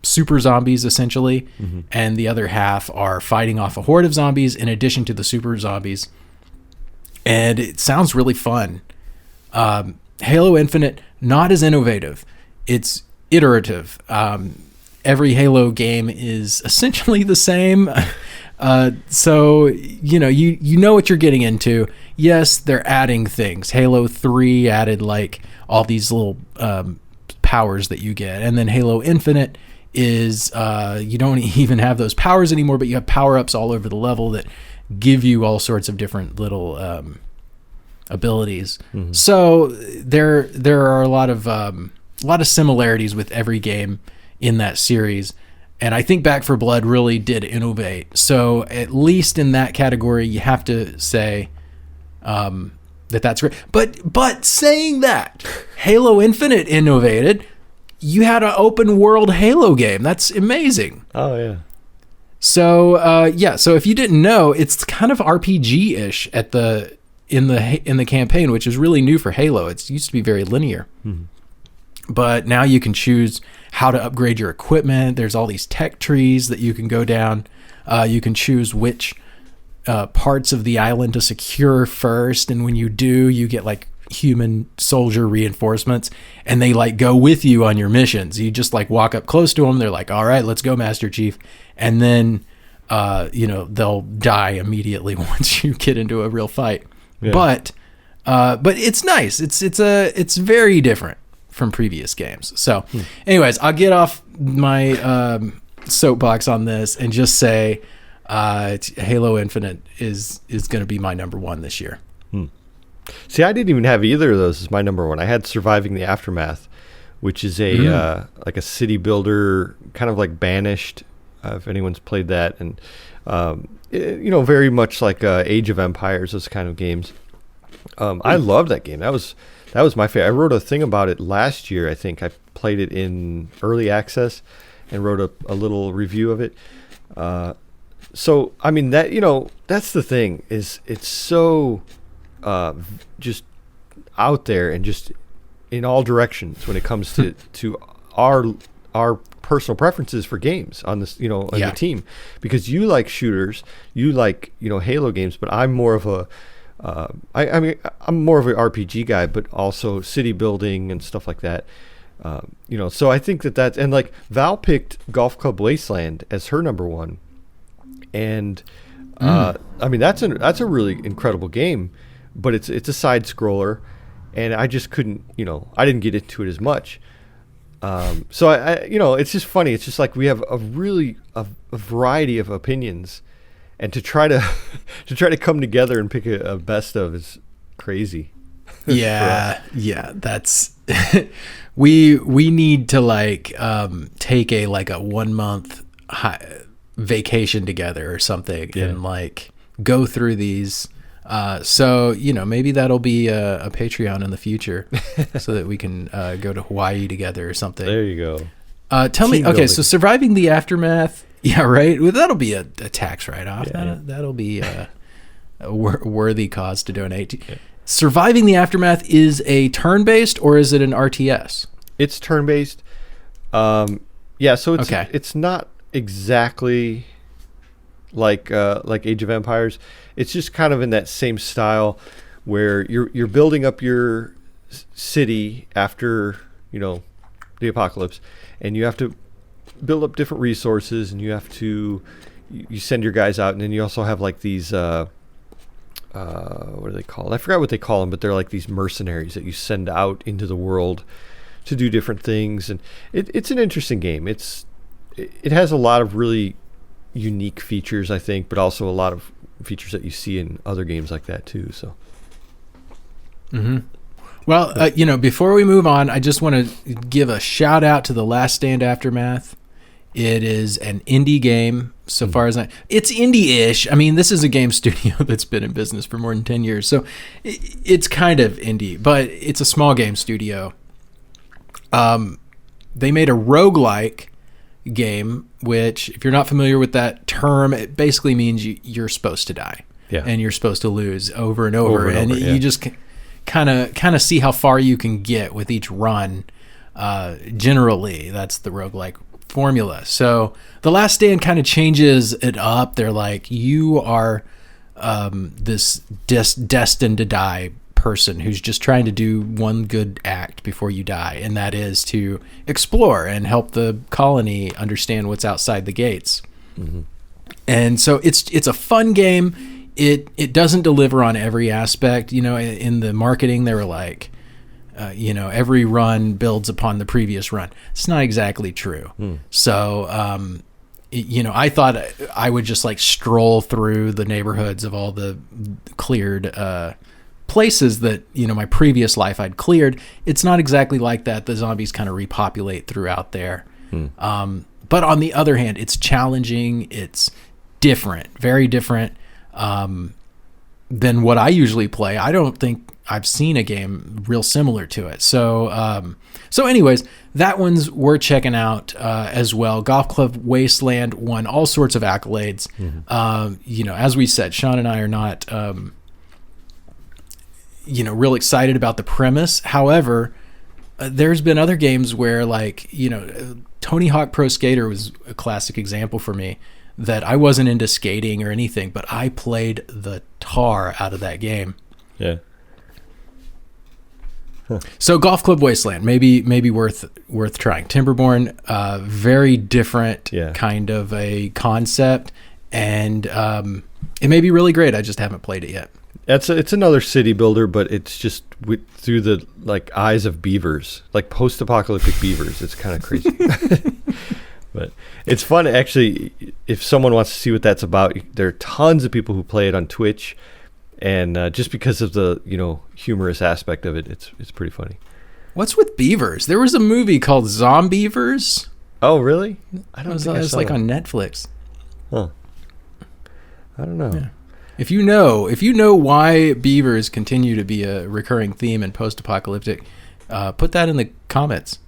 super zombies essentially, and the other half are fighting off a horde of zombies in addition to the super zombies. And it sounds really fun. Halo Infinite, not as innovative. It's iterative. Every Halo game is essentially the same. So, you know what you're getting into. Yes, they're adding things. Halo 3 added like all these little powers that you get. And then Halo Infinite is you don't even have those powers anymore, but you have power-ups all over the level that give you all sorts of different little abilities. So there are a lot of similarities with every game in that series, and I think Back 4 Blood really did innovate. So at least in that category, you have to say that's great. But saying that, Halo Infinite innovated. You had an open world Halo game. That's amazing. Oh yeah. So so if you didn't know, it's kind of RPG-ish in the campaign, which is really new for Halo. It used to be very linear. But now you can choose how to upgrade your equipment. There's all these tech trees that you can go down. You can choose which parts of the island to secure first, and when you do, you get like human soldier reinforcements, and they like go with you on your missions. You just like walk up close to them. They're like, "All right, let's go, Master Chief," and then they'll die immediately once you get into a real fight. Yeah. But it's nice. It's very different from previous games. So anyways, I'll get off my soapbox on this and just say Halo Infinite is going to be my number one this year. See, I didn't even have either of those as my number one. I had Surviving the Aftermath, which is a like a city builder, kind of like Banished, if anyone's played that, and very much like Age of Empires, those kind of games. I loved that game. That was my favorite. I wrote a thing about it last year. I think I played it in early access and wrote a little review of it. So I mean that's the thing, is it's so just out there and just in all directions when it comes to our personal preferences for games on this, on the team, because you like shooters, you like Halo games, but I'm more of a I'm more of an RPG guy, but also city building and stuff like that. So I think that's, and like Val picked Golf Club Wasteland as her number one, and I mean that's a really incredible game, but it's a side scroller, and I just couldn't, I didn't get into it as much. So I it's just funny. It's just like we have a variety of opinions, and to try to come together and pick a best of is crazy. Yeah, that's we need to like take a 1 month vacation together or something, and like go through these. So maybe that'll be a Patreon in the future, so that we can go to Hawaii together or something. There you go. Tell me, okay, so surviving the aftermath. Yeah, right. Well, that'll be a tax write-off. That'll be a worthy cause to donate to. Yeah. Surviving the Aftermath is a turn-based, or is it an RTS? It's turn-based. So it's not exactly like Age of Empires. It's just kind of in that same style where you're building up your city after the apocalypse, and you have to build up different resources, and you send your guys out, and then you also have like these what are they called? I forgot what they call them, but they're like these mercenaries that you send out into the world to do different things. And it's an interesting game. It has a lot of really unique features, I think, but also a lot of features that you see in other games like that too. So. Mm-hmm. Well, before we move on, I just want to give a shout out to The Last Stand Aftermath. It is an indie game, so far as it's indie-ish. I mean, this is a game studio that's been in business for more than 10 years, so it's kind of indie, but it's a small game studio. They made a roguelike game, which, if you're not familiar with that term, it basically means you're supposed to die, and you're supposed to lose over and over, you just kind of see how far you can get with each run. Generally, that's the roguelike formula. So The Last Stand kind of changes it up. They're like, you are this destined to die person who's just trying to do one good act before you die, and that is to explore and help the colony understand what's outside the gates. Mm-hmm. And so it's a fun game. It doesn't deliver on every aspect. In the marketing, they were like, every run builds upon the previous run. It's not exactly true. So, I thought I would just like stroll through the neighborhoods of all the cleared places that, my previous life I'd cleared. It's not exactly like that. The zombies kind of repopulate throughout there. But on the other hand, it's challenging. It's different, very different than what I usually play. I don't think I've seen a game real similar to it. So anyways, that one's worth checking out as well. Golf Club Wasteland won all sorts of accolades. Mm-hmm. As we said, Shawn and I are not, real excited about the premise. However, there's been other games where, like, Tony Hawk Pro Skater was a classic example for me, that I wasn't into skating or anything, but I played the tar out of that game. Yeah. Huh. So Golf Club Wasteland, maybe worth trying. Timberborn, very different kind of a concept, and it may be really great. I just haven't played it yet. It's another city builder, but it's just through the eyes of beavers, like post-apocalyptic beavers. It's kind of crazy. But it's fun, actually. If someone wants to see what that's about, there are tons of people who play it on Twitch, and just because of the humorous aspect of it, it's pretty funny. What's with beavers? There was a movie called Zombievers. Oh, really? I don't think it's like on Netflix. Huh. I don't know. Yeah. If you know why beavers continue to be a recurring theme in post-apocalyptic, put that in the comments.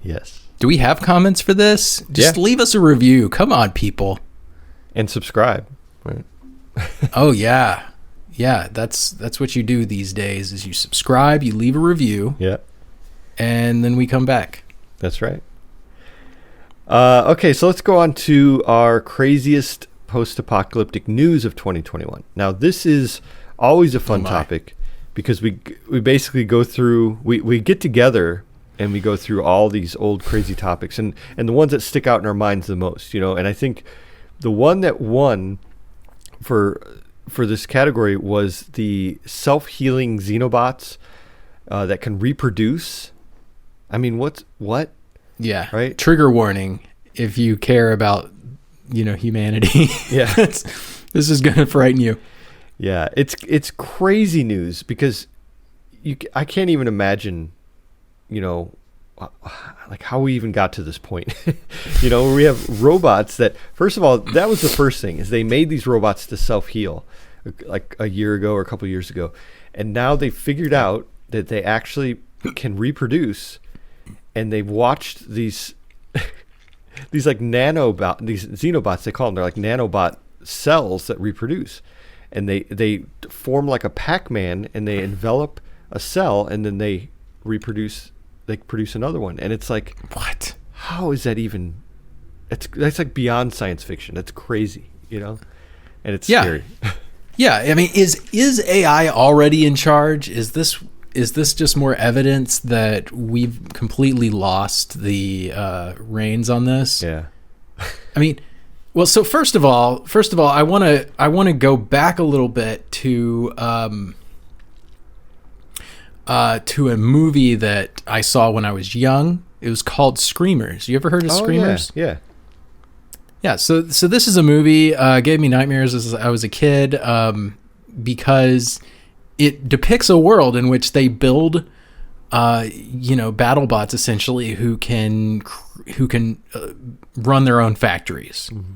Yes. Do we have comments for this? Just leave us a review. Come on, people. And subscribe. Right. Oh, yeah. Yeah, that's what you do these days, is you subscribe, you leave a review. Yeah. And then we come back. That's right. Okay, so let's go on to our craziest post-apocalyptic news of 2021. Now, this is always a fun topic, because we basically go through, we get together and we go through all these old crazy topics, and the ones that stick out in our minds the most, and I think the one that won for for this category was the self-healing xenobots that can reproduce. I mean, what? Yeah. Right. Trigger warning if you care about, humanity. Yeah. This is going to frighten you. Yeah. It's crazy news because I can't even imagine, like how we even got to this point. Where we have robots that, first of all, that was the first thing, is they made these robots to self-heal like a year ago or a couple of years ago. And now they figured out that they actually can reproduce, and they've watched these these like these xenobots, they call them, they're like nanobot cells that reproduce. And they form like a Pac-Man, and they envelop a cell, and then they produce another one. And it's like, what? How is that even? That's like beyond science fiction. That's crazy, and it's scary. Yeah, I mean, is AI already in charge? Is this just more evidence that we've completely lost the reins on this? Yeah. I mean, well, so first of all, I want to go back a little bit to a movie that I saw when I was young. It was called Screamers. You ever heard of Screamers? Yeah. Yeah, so this is a movie, gave me nightmares as I was a kid, because it depicts a world in which they build, battle bots essentially who can run their own factories. Mm-hmm.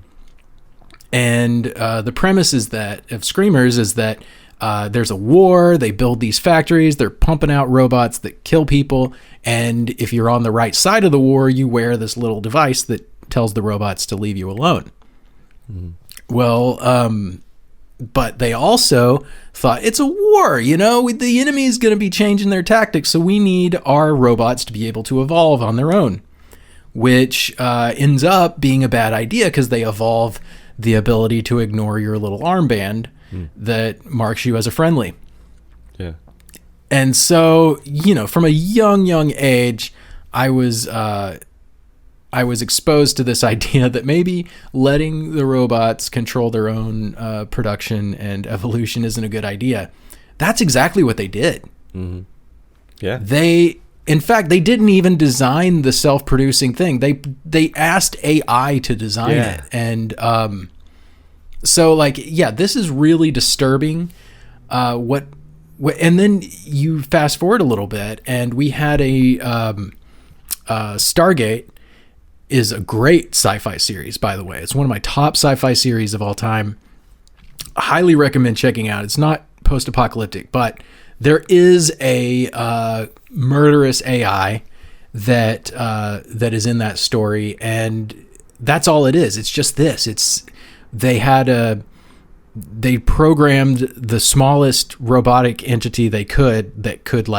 And the premise of Screamers is that there's a war, they build these factories, they're pumping out robots that kill people, and if you're on the right side of the war, you wear this little device that tells the robots to leave you alone. Mm-hmm. Well, but they also thought, it's a war, the enemy is going to be changing their tactics, so we need our robots to be able to evolve on their own, which ends up being a bad idea because they evolve the ability to ignore your little armband that marks you as a friendly. Yeah. And so, from a young age, I was exposed to this idea that maybe letting the robots control their own production and evolution isn't a good idea. That's exactly what they did. Mm-hmm. Yeah. In fact, they didn't even design the self-producing thing. They asked AI to design it. And so, this is really disturbing. And then you fast forward a little bit, and we had a Stargate is a great sci-fi series, by the way. It's one of my top sci-fi series of all time. I highly recommend checking out. It's not post-apocalyptic, but there is a murderous AI that is in that story, and that's all it is. It's just this. They programmed the smallest robotic entity they could that could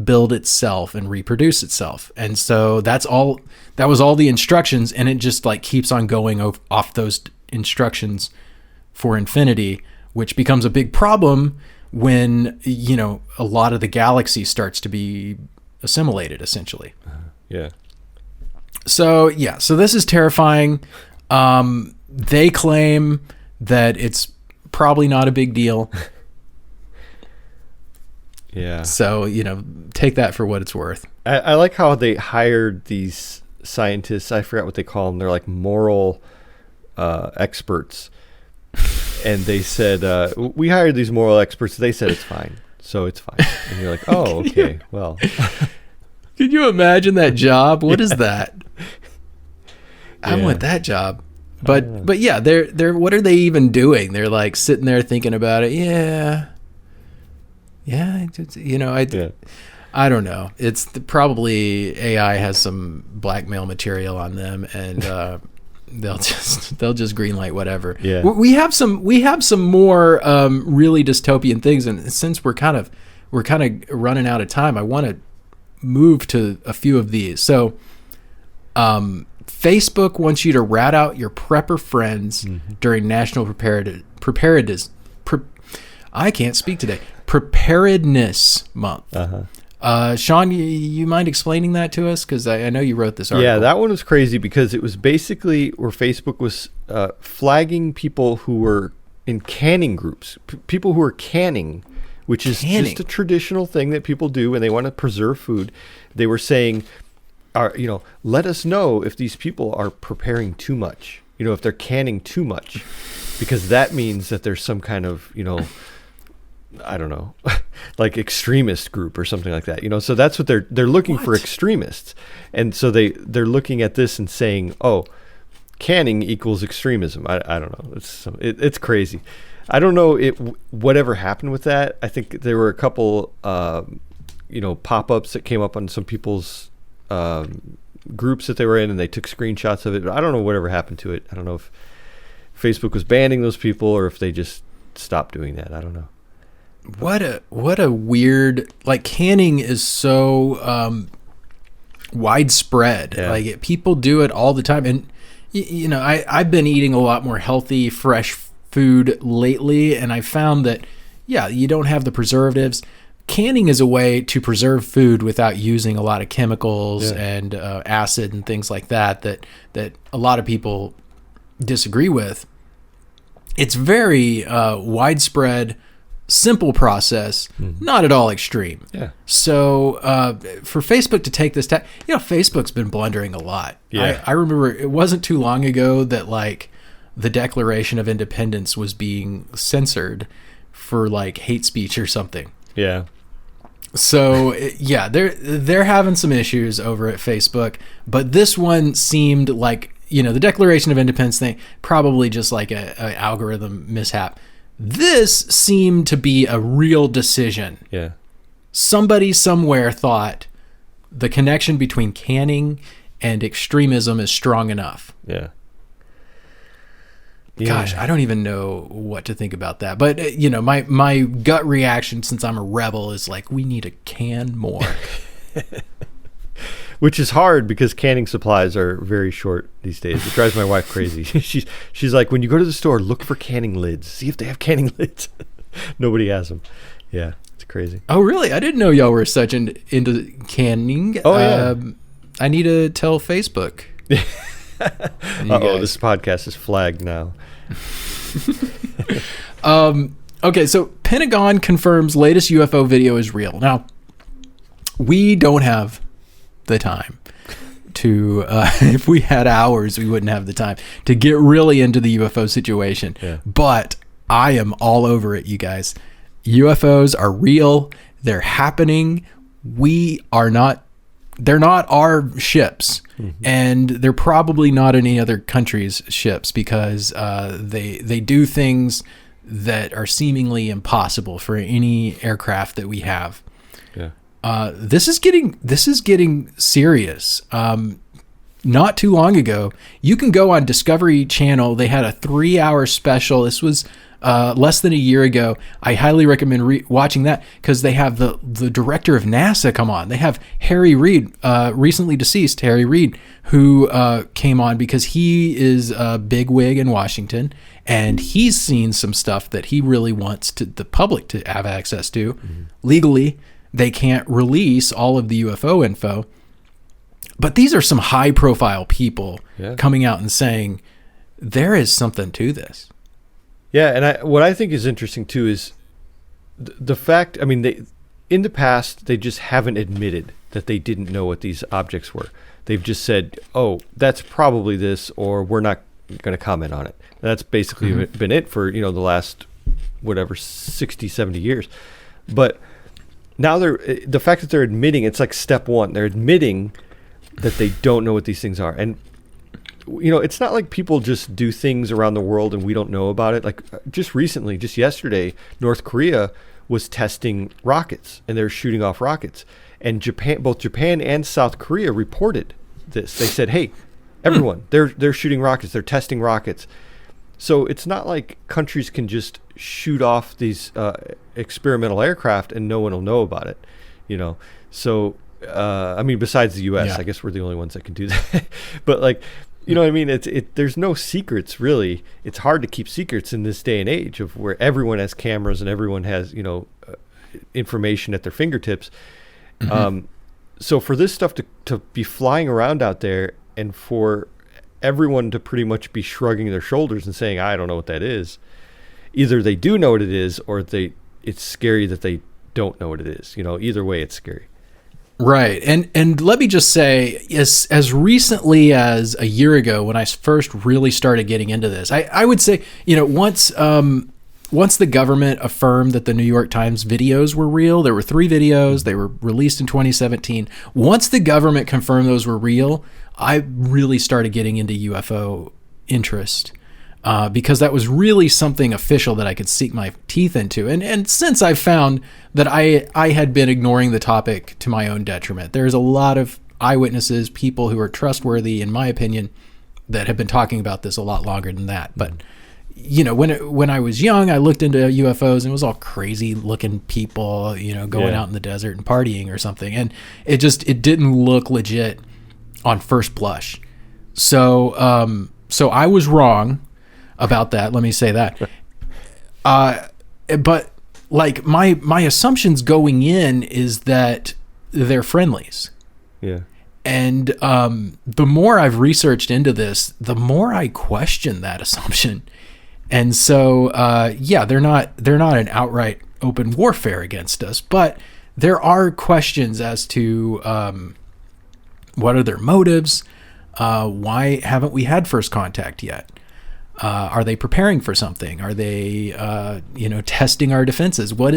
build itself and reproduce itself. And so that was all the instructions, and it just keeps on going off those instructions for infinity, which becomes a big problem when, a lot of the galaxy starts to be assimilated, essentially. Yeah. So this is terrifying. They claim that it's probably not a big deal. Yeah. So, take that for what it's worth. I like how they hired these scientists. I forgot what they call them. They're like moral experts. And they said, we hired these moral experts. They said it's fine. So it's fine. And you're like, oh, okay. Well. Could you imagine that job? What is that? I want that job. But yeah, they're what are they even doing? They're sitting there thinking about it. Yeah. I don't know. It's probably AI has some blackmail material on them, and they'll just greenlight whatever. Yeah. We have some more really dystopian things, and since we're kind of running out of time, I want to move to a few of these. So, Facebook wants you to rat out your prepper friends during National Preparedness. I can't speak today. Preparedness Month. Shawn, you mind explaining that to us? Because I know you wrote this article. Yeah, that one was crazy because it was basically where Facebook was flagging people who were in canning groups, people who are canning, which is just a traditional thing that people do when they want to preserve food. They were saying, let us know if these people are preparing too much, if they're canning too much, because that means that there's some kind of, I don't know, like extremist group or something like that, so that's what they're looking for, extremists. And so they're looking at this and saying, oh, canning equals extremism. I don't know. It's crazy. I don't know whatever happened with that. I think there were a couple, pop-ups that came up on some people's groups that they were in, and they took screenshots of it. But I don't know whatever happened to it. I don't know if Facebook was banning those people or if they just stopped doing that. I don't know. What a weird, like, canning is so widespread. Yeah. Like, people do it all the time. And I've been eating a lot more healthy, fresh food lately, and I found that, you don't have the preservatives. Canning is a way to preserve food without using a lot of chemicals and acid and things like that a lot of people disagree with. It's very widespread, simple process, not at all extreme. Yeah. So for Facebook to take this Facebook's been blundering a lot. Yeah. I remember it wasn't too long ago that like the Declaration of Independence was being censored for like hate speech or something. Yeah. So they're having some issues over at Facebook, but this one seemed like, the Declaration of Independence thing, probably just like a algorithm mishap. This seemed to be a real decision. Yeah. Somebody somewhere thought the connection between canning and extremism is strong enough. Yeah. Gosh, I don't even know what to think about that. But, my gut reaction, since I'm a rebel, is like, we need to can more. Which is hard because canning supplies are very short these days. It drives my wife crazy. She's like, when you go to the store, look for canning lids. See if they have canning lids. Nobody has them. Yeah, it's crazy. Oh, really? I didn't know y'all were such into canning. Oh, yeah. I need to tell Facebook. This podcast is flagged now. Okay, so Pentagon confirms latest UFO video is real. Now, we don't have the time to, if we had hours, we wouldn't have the time to get really into the UFO situation. Yeah. But I am all over it, you guys. UFOs are real. They're happening. They're not our ships, and they're probably not any other country's ships because they do things that are seemingly impossible for any aircraft that we have. Yeah. This is getting serious. Not too long ago, you can go on Discovery Channel. They had a 3-hour special. This was less than a year ago. I highly recommend watching that because they have the director of NASA come on. They have Harry Reid, recently deceased Harry Reid, who came on because he is a bigwig in Washington, and he's seen some stuff that he really wants the public to have access to. Legally, they can't release all of the UFO info, but these are some high-profile people coming out and saying there is something to this. Yeah, and what I think is interesting too is the fact. I mean, in the past they just haven't admitted that they didn't know what these objects were. They've just said, "Oh, that's probably this," or "We're not going to comment on it." And that's basically been it for the last 60, 70 years. But now the fact that they're admitting, it's like step one. They're admitting that they don't know what these things are, and it's not like people just do things around the world and we don't know about it. Like just recently, just yesterday, North Korea was testing rockets and they're shooting off rockets. And both Japan and South Korea reported this. They said, "Hey, everyone, they're shooting rockets. They're testing rockets." So it's not like countries can just shoot off these experimental aircraft and no one will know about it. So I mean, besides the U.S., I guess we're the only ones that can do that. But like. You know what I mean? There's no secrets, really. It's hard to keep secrets in this day and age of where everyone has cameras and everyone has, information at their fingertips. So for this stuff to be flying around out there and for everyone to pretty much be shrugging their shoulders and saying, I don't know what that is, either they do know what it is, or it's scary that they don't know what it is. Either way, it's scary. Right. And let me just say, as recently as a year ago, when I first really started getting into this, I would say, once the government affirmed that the New York Times videos were real, there were 3 videos, they were released in 2017. Once the government confirmed those were real, I really started getting into UFO interest. Because that was really something official that I could sink my teeth into. And since I've found that I had been ignoring the topic to my own detriment, there's a lot of eyewitnesses, people who are trustworthy, in my opinion, that have been talking about this a lot longer than that. But, when I was young, I looked into UFOs and it was all crazy looking people, going out in the desert and partying or something. And it didn't look legit on first blush. So I was wrong about that. Let me say that. But like my assumptions going in is that they're friendlies. Yeah. And the more I've researched into this, the more I question that assumption. And so, they're not an outright open warfare against us, but there are questions as to what are their motives? Why haven't we had first contact yet? Are they preparing for something? Are they, testing our defenses? What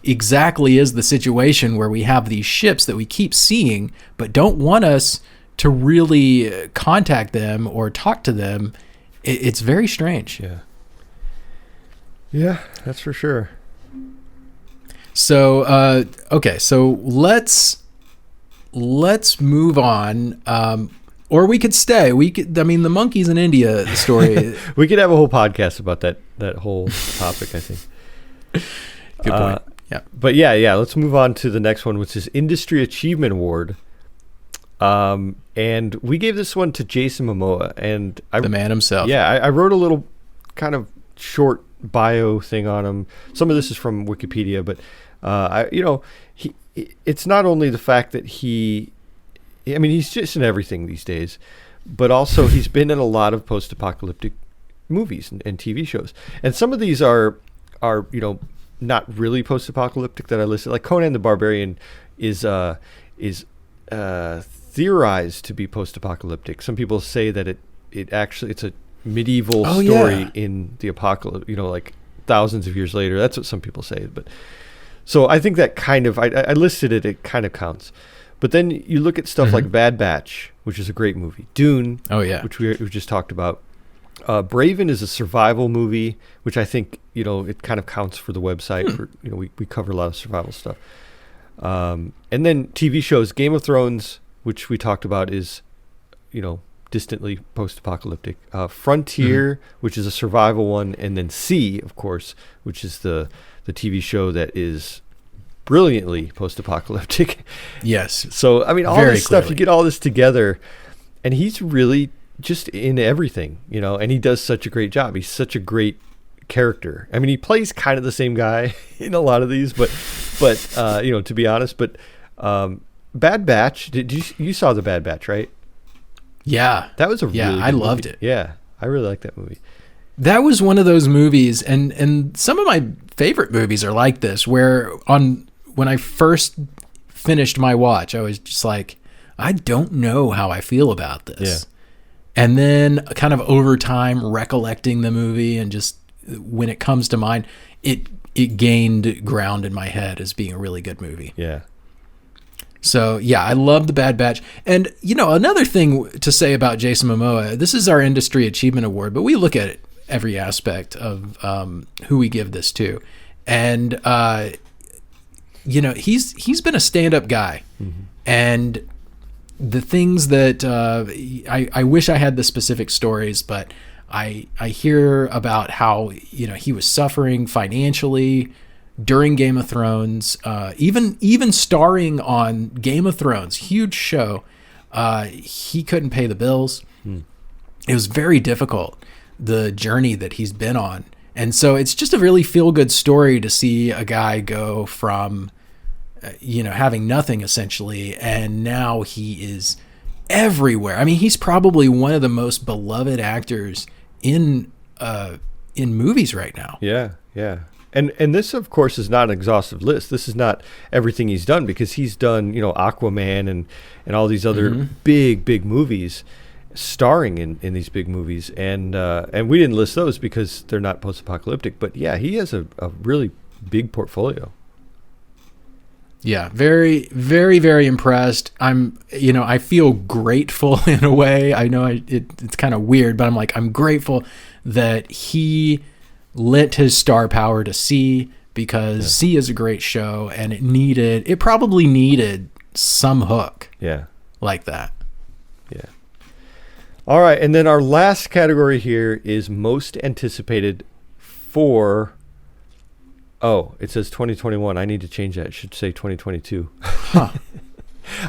exactly is the situation where we have these ships that we keep seeing, but don't want us to really contact them or talk to them? It's very strange. Yeah. Yeah, that's for sure. So, okay. So let's move on. Or we could stay. The monkeys in India story. We could have a whole podcast about that whole topic, I think. Good point. Yeah. But yeah, let's move on to the next one, which is Industry Achievement Award. And we gave this one to Jason Momoa, and the man himself. Yeah, I wrote a little kind of short bio thing on him. Some of this is from Wikipedia, but it's not only the fact that he's just in everything these days, but also he's been in a lot of post-apocalyptic movies and TV shows. And some of these are not really post-apocalyptic that I listed. Like Conan the Barbarian is theorized to be post-apocalyptic. Some people say that it's a medieval story in the apocalypse, like thousands of years later. That's what some people say. But so I think that kind of, I listed it kind of counts. But then you look at stuff like Bad Batch, which is a great movie. Dune, which we just talked about. Braven is a survival movie, which I think, it kind of counts for the website. For, we cover a lot of survival stuff. And then TV shows, Game of Thrones, which we talked about, is, distantly post-apocalyptic. Frontier, which is a survival one. And then C, of course, which is the TV show that is brilliantly post-apocalyptic. Yes. So, all this stuff, you get all this together, and he's really just in everything, and he does such a great job. He's such a great character. He plays kind of the same guy in a lot of these, but to be honest, but Bad Batch, you saw the Bad Batch, right? Yeah. That was a really good I loved movie. it. Yeah. I really like that movie. That was one of those movies, and some of my favorite movies are like this, where when I first finished my watch, I was just like, I don't know how I feel about this. Yeah. And then kind of over time, recollecting the movie, and just when it comes to mind, it gained ground in my head as being a really good movie. Yeah. So yeah, I love the Bad Batch. And another thing to say about Jason Momoa, this is our Industry Achievement Award, but we look at it every aspect of who we give this to. And he's been a stand-up guy. And the things that I wish I had the specific stories, but I hear about how he was suffering financially during Game of Thrones, even starring on Game of Thrones, huge show. He couldn't pay the bills. It was very difficult, the journey that he's been on. And so it's just a really feel-good story to see a guy go from having nothing essentially, and now he is everywhere. He's probably one of the most beloved actors in in movies right now. Yeah, yeah. And this, of course, is not an exhaustive list. This is not everything he's done, because he's done, Aquaman and all these other big movies, starring in these big movies. And we didn't list those because they're not post-apocalyptic. But yeah, he has a really big portfolio. Yeah, very, very, very impressed. I feel grateful in a way. I know it's kind of weird, but I'm grateful that he lent his star power to C, because C is a great show, and it probably needed some hook. Yeah. Like that. Yeah. All right, and then our last category here is most anticipated for... Oh, it says 2021. I need to change that. It should say 2022. Huh.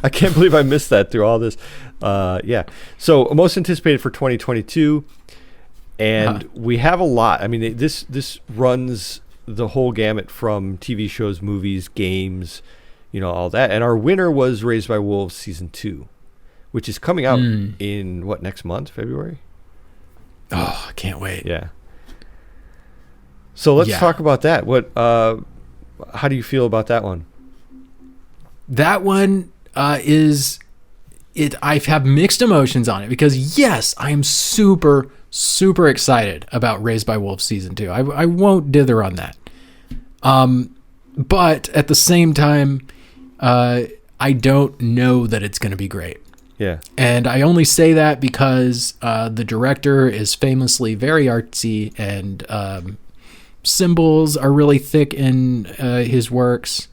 I can't believe I missed that through all this. Yeah. So most anticipated for 2022. And we have a lot. I mean, this runs the whole gamut from TV shows, movies, games, all that. And our winner was Raised by Wolves Season 2, which is coming out in, next month, February? Oh, I can't wait. Yeah. So let's talk about that. How do you feel about that one? That one I have mixed emotions on it, because yes, I am super, super excited about Raised by Wolves Season 2. I won't dither on that. But at the same time, I don't know that it's going to be great. Yeah. And I only say that because the director is famously very artsy, and symbols are really thick in his works.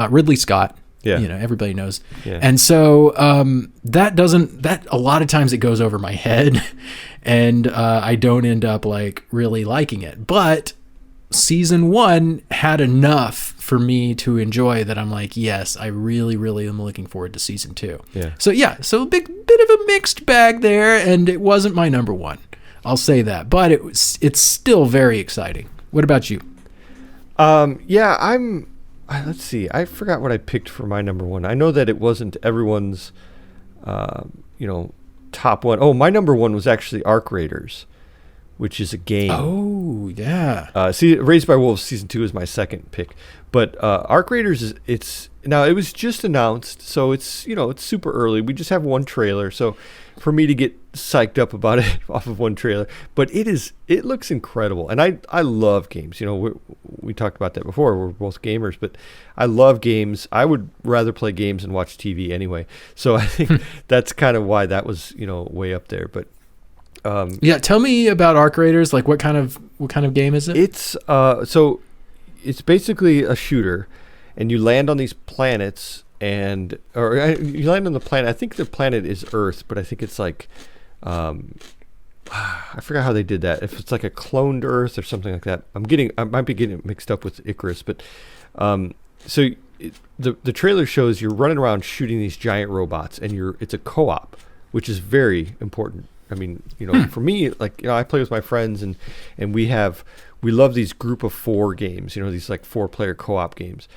Ridley Scott. Yeah. Everybody knows. Yeah. And so that a lot of times it goes over my head, and I don't end up really liking it. But season 1 had enough for me to enjoy that I'm yes, I really, really am looking forward to season 2. Yeah. So a bit of a mixed bag there, and it wasn't my number 1. I'll say that, but it's still very exciting. What about you? Yeah, let's see. I forgot what I picked for my number 1. I know that it wasn't everyone's, top one. Oh, my number 1 was actually Arc Raiders, which is a game. Oh, yeah. Raised by Wolves Season 2 is my second pick. But Arc Raiders, it was just announced, so it's super early. We just have one trailer, so for me to get psyched up about it off of one trailer, but it looks incredible. And I love games. We talked about that before. We're both gamers, but I love games. I would rather play games and watch TV anyway. So I think that's kind of why that was, way up there. But tell me about Arc Raiders. What kind of game is it? It's it's basically a shooter, and you land on these planets, you land on the planet. I think the planet is Earth, but I think it's I forgot how they did that. If it's a cloned Earth or something like that. I might be getting it mixed up with Icarus, but the trailer shows you're running around shooting these giant robots, and it's a co-op, which is very important. I mean, for me, I play with my friends, and we love these group of 4 games, these 4-player co-op games.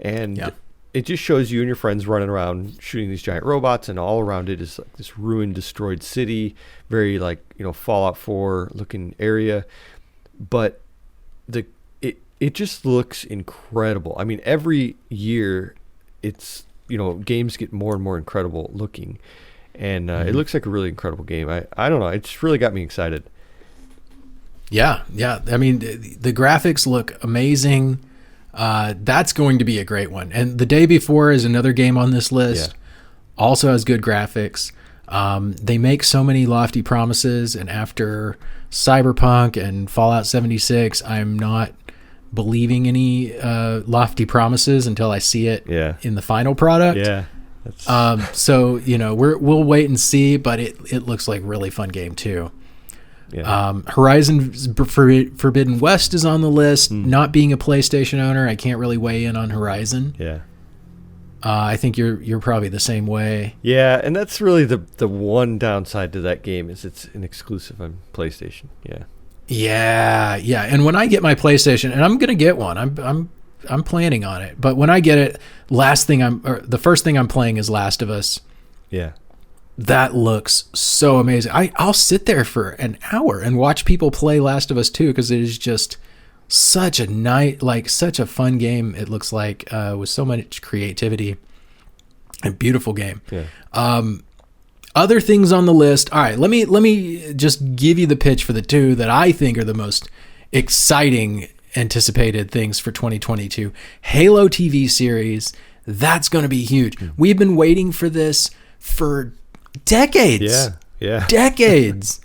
And it just shows you and your friends running around shooting these giant robots, and all around it is this ruined, destroyed city, very Fallout 4 looking area. But it just looks incredible. I mean, every year it's, games get more and more incredible looking. And it looks like a really incredible game. I don't know. It just really got me excited. Yeah. I mean, the graphics look amazing. That's going to be a great one. And The Day Before is another game on this list. Yeah. Also has good graphics. They make so many lofty promises, and after Cyberpunk and Fallout 76, I'm not believing any lofty promises until I see it in the final product. Yeah. So we'll wait and see, but it looks like a really fun game too. Yeah. Horizon Forbidden West is on the list. Not being a PlayStation owner, I can't really weigh in on Horizon. Yeah. I think you're probably the same way. Yeah, and that's really the one downside to that game is it's an exclusive on PlayStation. Yeah. Yeah. And when I get my PlayStation, and I'm gonna get one, I'm planning on it. But when I get it, the first thing I'm playing is Last of Us. Yeah. That looks so amazing. I'll sit there for an hour and watch people play Last of Us 2 because it is just such a such a fun game. It looks like with so much creativity. A beautiful game. Yeah. Other things on the list. All right, let me just give you the pitch for the two that I think are the most exciting anticipated things for 2022. Halo TV series. That's going to be huge. We've been waiting for this for decades. Yeah. Decades.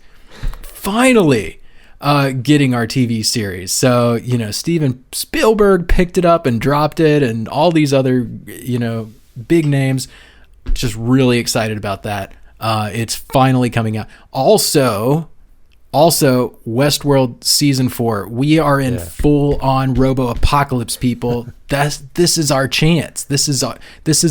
Finally getting our TV series. So, Steven Spielberg picked it up and dropped it, and all these other, big names. Just really excited about that. It's finally coming out. Also Westworld season 4. We are in full on robo-apocalypse, people. This is our chance. This is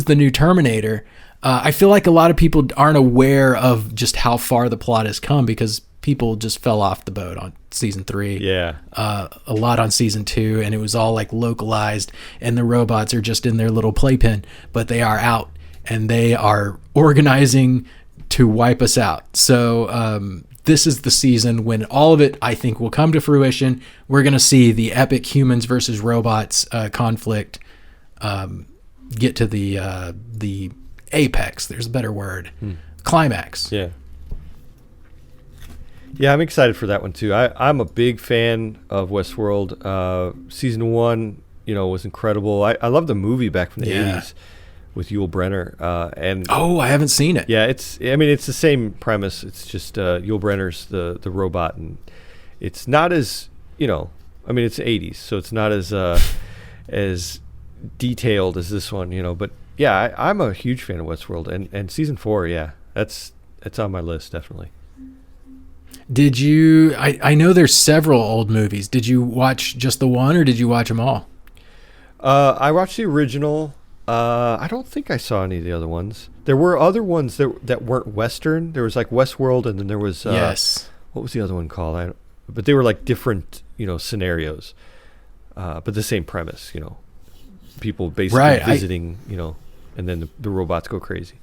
the new Terminator. I feel like a lot of people aren't aware of just how far the plot has come because people just fell off the boat on season 3. Yeah. A lot on season 2, and it was all like localized, and the robots are just in their little playpen, but they are out and they are organizing to wipe us out. So this is the season when all of it, I think, will come to fruition. We're going to see the epic humans versus robots conflict get to the apex. There's a better word. Climax. Yeah. Yeah, I'm excited for that one too. I'm a big fan of Westworld. Season 1, was incredible. I love the movie back from the 80s with Yul Brynner. I haven't seen it. Yeah, it's the same premise. It's just Yul Brynner's the robot, and it's not as, it's the 80s, so it's not as detailed as this one, but yeah, I'm a huge fan of Westworld, and season 4, it's on my list, definitely. Did you, I know there's several old movies. Did you watch just the one, or did you watch them all? I watched the original. I don't think I saw any of the other ones. There were other ones that weren't Western. There was like Westworld, and then there was what was the other one called? But they were like different, scenarios, but the same premise. People basically visiting, and then the robots go crazy.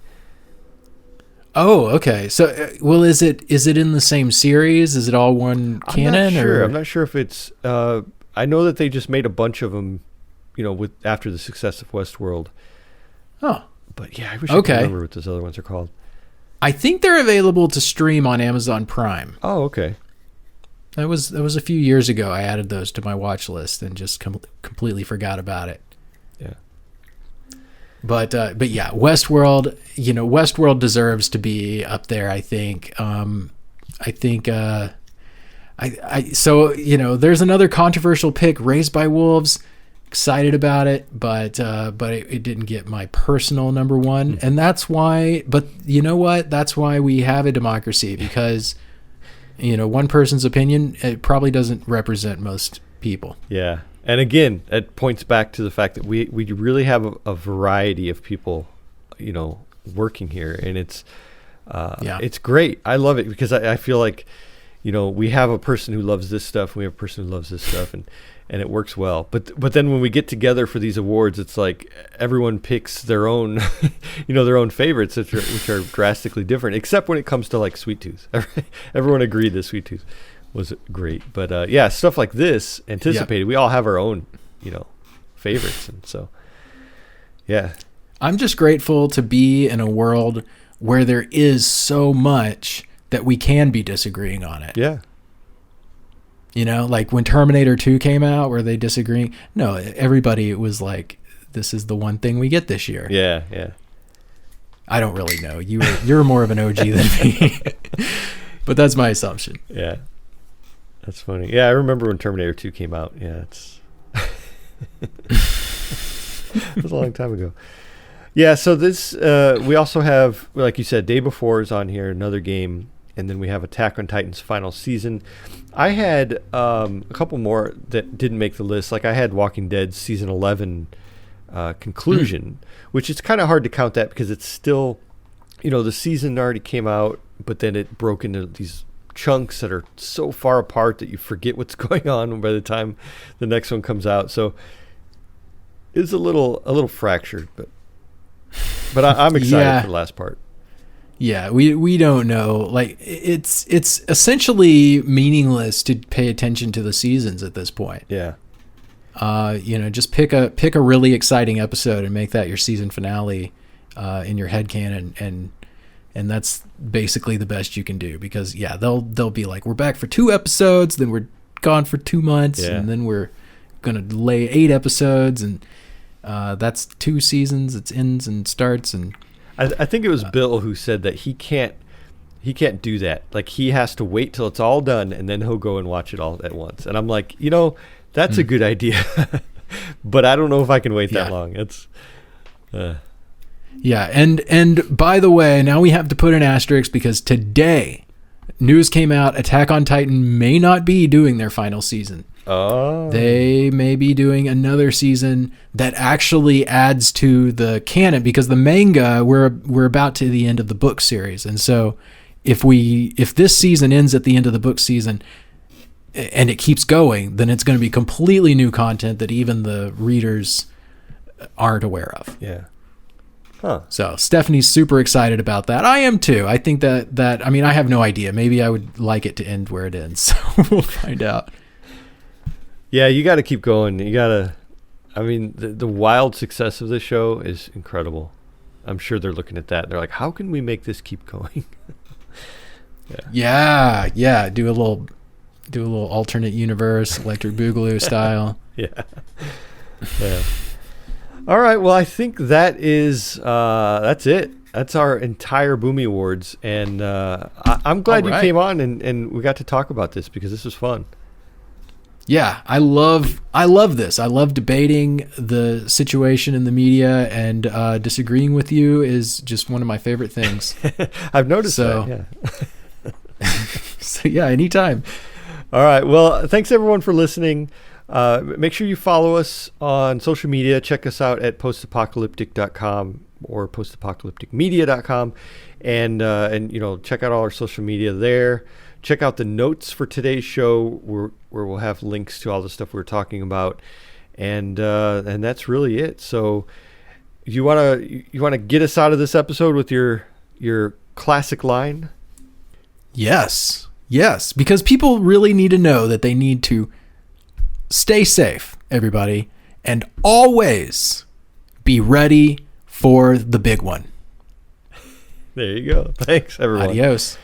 Oh, okay. So, is it in the same series? Is it all one canon? I'm not sure if it's. I know that they just made a bunch of them, after the success of Westworld. Oh, but yeah, I wish I could remember what those other ones are called. I think they're available to stream on Amazon Prime. Oh, okay. That was a few years ago. I added those to my watch list and just completely forgot about it. Yeah. But yeah, Westworld. Westworld deserves to be up there. I think. So there's another controversial pick, Raised by Wolves. Excited about it, but it didn't get my personal number one, and that's why. But you know what? That's why we have a democracy, because one person's opinion, it probably doesn't represent most people. Yeah. And again, it points back to the fact that we really have a variety of people, working here, and it's great. I love it because I feel like, we have a person who loves this stuff, we have a person who loves this stuff, and it works well. But then when we get together for these awards, it's like everyone picks their own, their own favorites, which are drastically different, except when it comes to like Sweet Tooth. Everyone agreed that Sweet Tooth was great, but stuff like this anticipated. We all have our own, favorites, and so I'm just grateful to be in a world where there is so much that we can be disagreeing on it. Yeah. Like when Terminator 2 came out, were they disagreeing? No, everybody was like, this is the one thing we get this year. Yeah, yeah. I don't really know. You're more of an OG than me, but that's my assumption. Yeah. That's funny. Yeah, I remember when Terminator 2 came out. Yeah, it was a long time ago. Yeah, so this we also have, like you said, Day Before is on here, another game, and then we have Attack on Titan's final season. I had a couple more that didn't make the list. Like I had Walking Dead season 11 conclusion, which is kind of hard to count that because it's still, the season already came out, but then it broke into these chunks that are so far apart that you forget what's going on by the time the next one comes out. So it's a little fractured, but I'm excited for the last part. Yeah, we don't know. Like it's essentially meaningless to pay attention to the seasons at this point. Yeah. Just pick a really exciting episode and make that your season finale in your headcanon, and that's basically the best you can do, because they'll be like, we're back for 2 episodes, then we're gone for 2 months, and then we're gonna lay 8 episodes, and that's 2 seasons. It's ends and starts. And I think it was Bill who said that he can't do that. Like, he has to wait till it's all done and then he'll go and watch it all at once. And I'm like, that's a good idea, but I don't know if I can wait that long. It's and by the way, now we have to put an asterisk, because today news came out, Attack on Titan may not be doing their final season. Oh. They may be doing another season that actually adds to the canon, because the manga, we're about to the end of the book series. And so if this season ends at the end of the book season and it keeps going, then it's going to be completely new content that even the readers aren't aware of. Yeah. Huh. So Stephanie's super excited about that. I am too. I think that I mean, I have no idea. Maybe I would like it to end where it ends. So we'll find out. Yeah, you got to keep going. You got to, I mean, the wild success of this show is incredible. I'm sure they're looking at that. They're like, how can we make this keep going? Yeah. Do a little alternate universe, Electric Boogaloo style. Yeah. All right. Well, I think that's it. That's our entire Boomi Awards. And I'm glad you came on and we got to talk about this, because this was fun. Yeah, I love this. I love debating the situation in the media, and disagreeing with you is just one of my favorite things. I've noticed that. Yeah. So yeah, anytime. All right. Well, thanks everyone for listening. Make sure you follow us on social media. Check us out at postapocalyptic.com or postapocalypticmedia.com, and check out all our social media there. Check out the notes for today's show, where we'll have links to all the stuff we were talking about, and that's really it. So, you wanna get us out of this episode with your classic line? Yes, because people really need to know that they need to stay safe, everybody, and always be ready for the big one. There you go. Thanks, everyone. Adios.